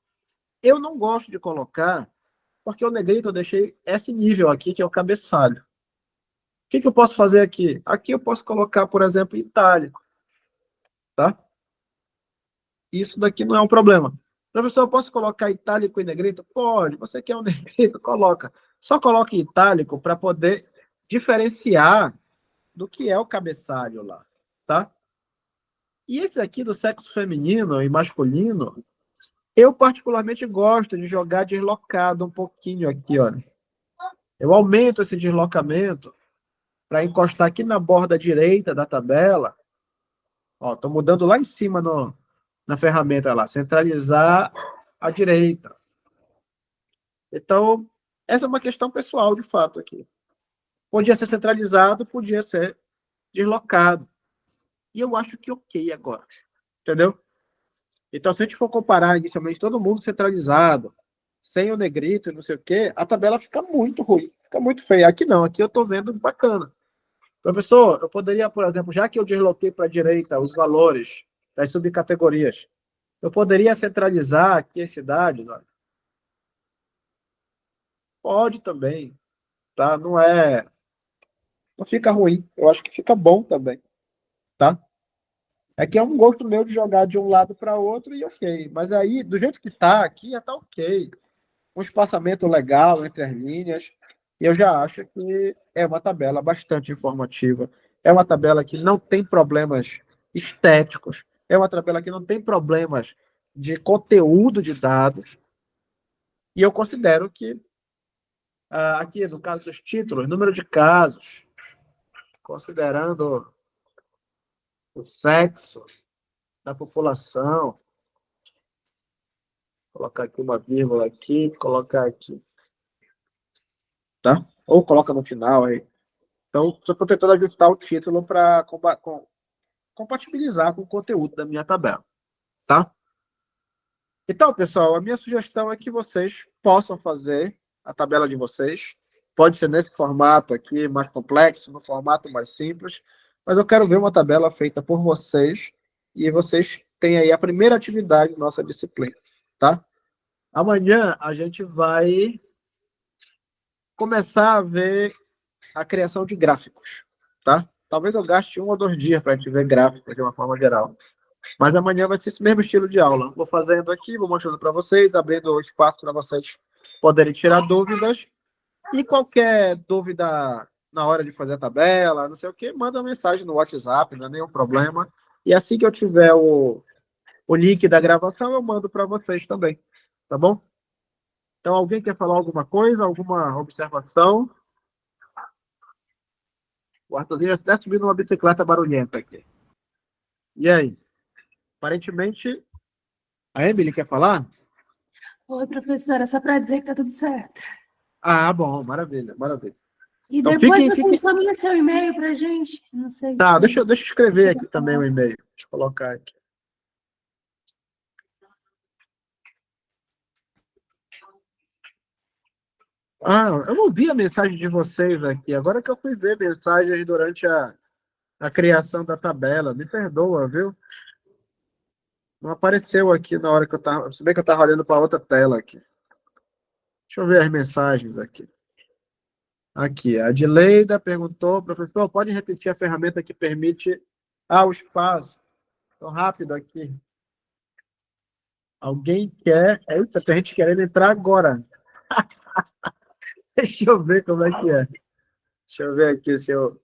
Eu não gosto de colocar, porque o negrito eu deixei esse nível aqui, que é o cabeçalho. O que eu posso fazer aqui? Aqui eu posso colocar, por exemplo, itálico. Tá? Isso daqui não é um problema. Professor, eu posso colocar itálico e negrito? Pode. Você quer um negrito? Coloca. Só coloque itálico para poder diferenciar do que é o cabeçalho lá, tá? E esse aqui do sexo feminino e masculino, eu particularmente gosto de jogar deslocado um pouquinho aqui, olha. Eu aumento esse deslocamento para encostar aqui na borda direita da tabela. Ó, tô mudando lá em cima na ferramenta lá, centralizar à direita. Então, essa é uma questão pessoal, de fato, aqui. Podia ser centralizado, podia ser deslocado. E eu acho que ok agora. Entendeu? Então, se a gente for comparar inicialmente todo mundo centralizado, sem o negrito e não sei o quê, a tabela fica muito ruim, fica muito feia. Aqui não, aqui eu estou vendo bacana. Professor, eu poderia, por exemplo, já que eu desloquei para a direita os valores das subcategorias, eu poderia centralizar aqui as cidades? Olha. Pode também, tá? Não é... Não fica ruim, eu acho que fica bom também, tá? É que é um gosto meu de jogar de um lado para outro e ok. Mas aí, do jeito que tá aqui, já tá ok. Um espaçamento legal entre as linhas. E eu já acho que é uma tabela bastante informativa. É uma tabela que não tem problemas estéticos. É uma tabela que não tem problemas de conteúdo de dados. E eu considero que, aqui no caso dos títulos, número de casos, considerando o sexo da população, colocar aqui uma vírgula aqui, colocar aqui, tá? Ou coloca no final aí. Então, estou tentando ajustar o título para compatibilizar com o conteúdo da minha tabela, tá? Então, pessoal, a minha sugestão é que vocês possam fazer a tabela de vocês. Pode ser nesse formato aqui, mais complexo, no formato mais simples, mas eu quero ver uma tabela feita por vocês e vocês têm aí a primeira atividade da nossa disciplina, tá? Amanhã a gente vai começar a ver a criação de gráficos, tá? Talvez eu gaste 1 ou 2 dias para a gente ver gráficos de uma forma geral. Mas amanhã vai ser esse mesmo estilo de aula. Vou fazendo aqui, vou mostrando para vocês, abrindo o espaço para vocês poderem tirar dúvidas. E qualquer dúvida na hora de fazer a tabela, não sei o quê, manda uma mensagem no WhatsApp, não é nenhum problema. E assim que eu tiver o link da gravação, eu mando para vocês também. Tá bom? Então, alguém quer falar alguma coisa, alguma observação? O Arthurzinho está subindo uma bicicleta barulhenta aqui. E aí? Aparentemente, a Emily quer falar? Oi, professora, só para dizer que tá tudo certo. Ah, bom, maravilha, maravilha. E Então, depois você fiquem... encaminha seu e-mail para a gente. Não sei Tá, se... deixa eu escrever aqui também o e-mail. Deixa eu colocar aqui. Ah, eu não vi a mensagem de vocês aqui. Agora que eu fui ver mensagens durante a criação da tabela. Me perdoa, viu? Não apareceu aqui na hora que eu estava. Se bem que eu estava olhando para outra tela aqui. Deixa eu ver as mensagens aqui. Aqui, a Adileida perguntou, professor, pode repetir a ferramenta que permite o espaço? Estou rápido aqui. Alguém quer. Eita, tem gente querendo entrar agora. Deixa eu ver como é que é. Deixa eu ver aqui se eu.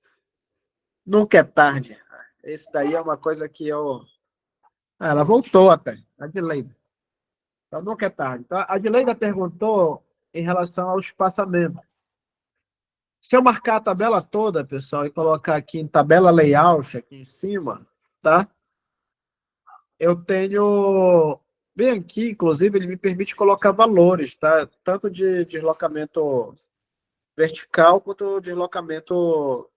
Nunca é tarde. Esse daí é uma coisa que eu. Ela voltou até, a Adileida. Então nunca é tarde. Então, a Adileida perguntou em relação ao espaçamento. Se eu marcar a tabela toda, pessoal, e colocar aqui em tabela layout, aqui em cima, tá? Eu tenho, bem aqui, inclusive, ele me permite colocar valores, tá? Tanto de deslocamento vertical quanto deslocamento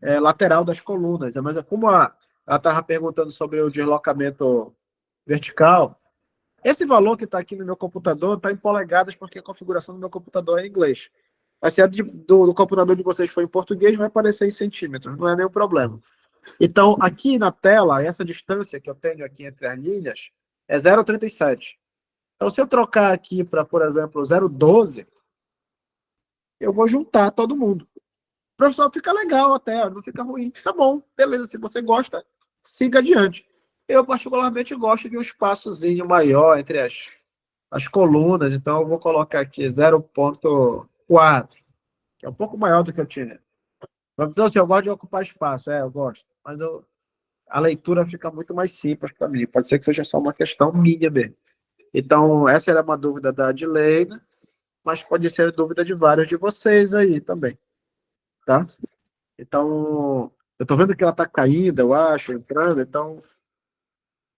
lateral das colunas. Mas como ela estava perguntando sobre o deslocamento vertical, esse valor que está aqui no meu computador está em polegadas, porque a configuração do meu computador é em inglês. Mas se a do computador de vocês for em português, vai aparecer em centímetros, não é nenhum problema. Então, aqui na tela, essa distância que eu tenho aqui entre as linhas é 0,37. Então, se eu trocar aqui para, por exemplo, 0,12, eu vou juntar todo mundo. Professor, fica legal até, não fica ruim. Tá bom, beleza, se você gosta, siga adiante. Eu, particularmente, gosto de um espaçozinho maior entre as colunas, então eu vou colocar aqui 0,4, que é um pouco maior do que eu tinha. Então, assim, eu gosto de ocupar espaço, eu gosto, mas a leitura fica muito mais simples para mim. Pode ser que seja só uma questão minha mesmo. Então, essa era uma dúvida da Adileida, mas pode ser dúvida de vários de vocês aí também, tá? Então, eu tô vendo que ela tá caindo, eu acho, entrando, então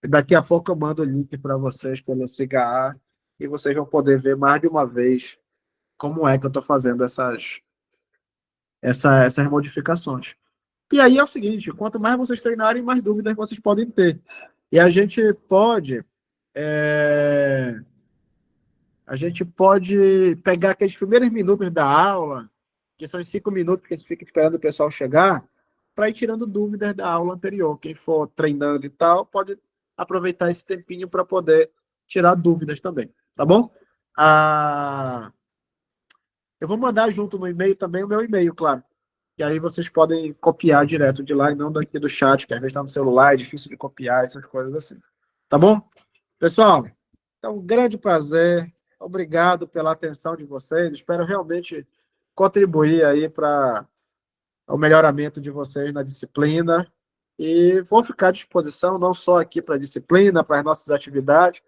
daqui a pouco eu mando o link para vocês pelo Cigar e vocês vão poder ver mais de uma vez como é que eu estou fazendo essas modificações. E aí é o seguinte, quanto mais vocês treinarem, mais dúvidas vocês podem ter. E a gente pode pegar aqueles primeiros minutos da aula, que são os 5 minutos que a gente fica esperando o pessoal chegar, para ir tirando dúvidas da aula anterior. Quem for treinando e tal, pode aproveitar esse tempinho para poder tirar dúvidas também, tá bom? Eu vou mandar junto no e-mail também o meu e-mail, claro. E aí vocês podem copiar direto de lá e não daqui do chat, que às vezes está no celular, é difícil de copiar, essas coisas assim. Tá bom? Pessoal, é um grande prazer. Obrigado pela atenção de vocês. Espero realmente contribuir aí para o melhoramento de vocês na disciplina. E vou ficar à disposição, não só aqui para a disciplina, para as nossas atividades,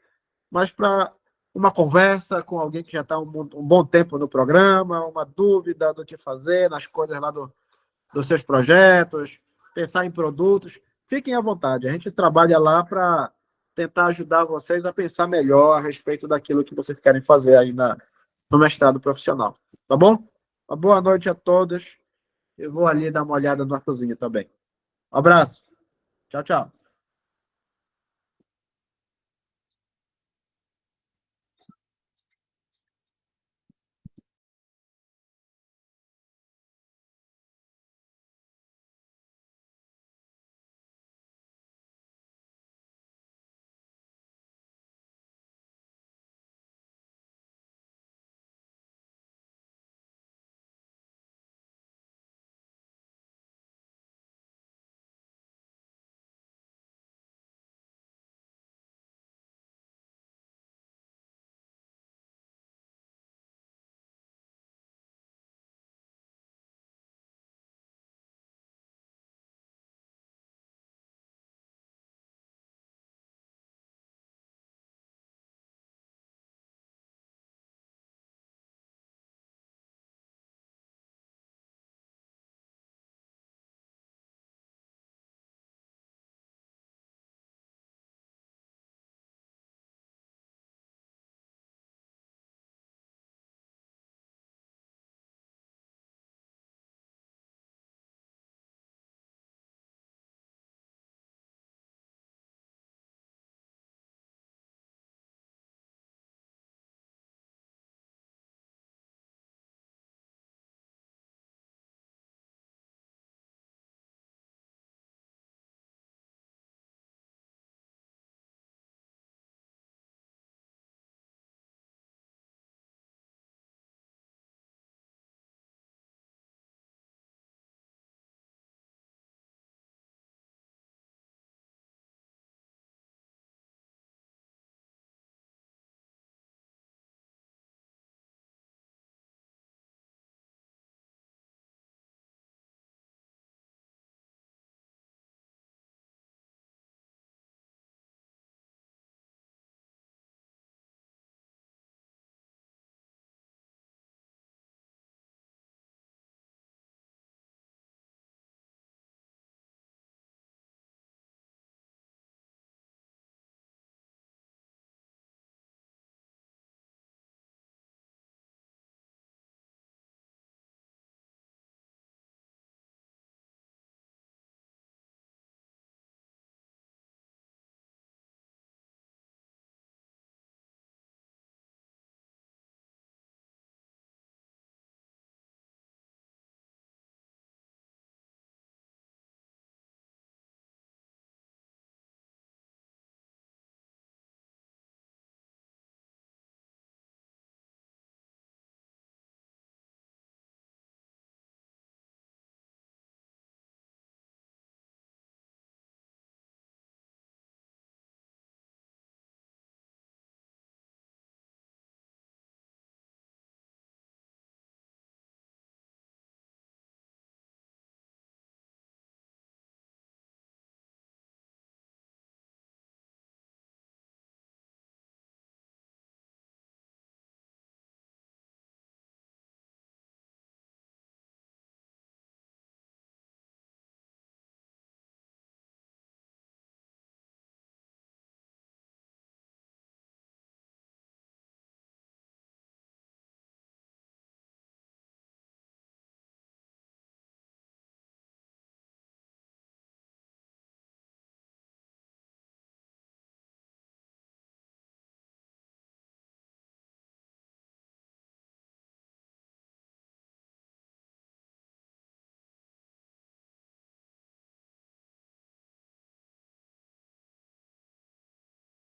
mas para uma conversa com alguém que já está um bom tempo no programa, uma dúvida do que fazer, nas coisas lá dos seus projetos, pensar em produtos. Fiquem à vontade, a gente trabalha lá para tentar ajudar vocês a pensar melhor a respeito daquilo que vocês querem fazer aí no mestrado profissional. Tá bom? Uma boa noite a todos. Eu vou ali dar uma olhada no cozinha também. Um abraço. Tchau, tchau.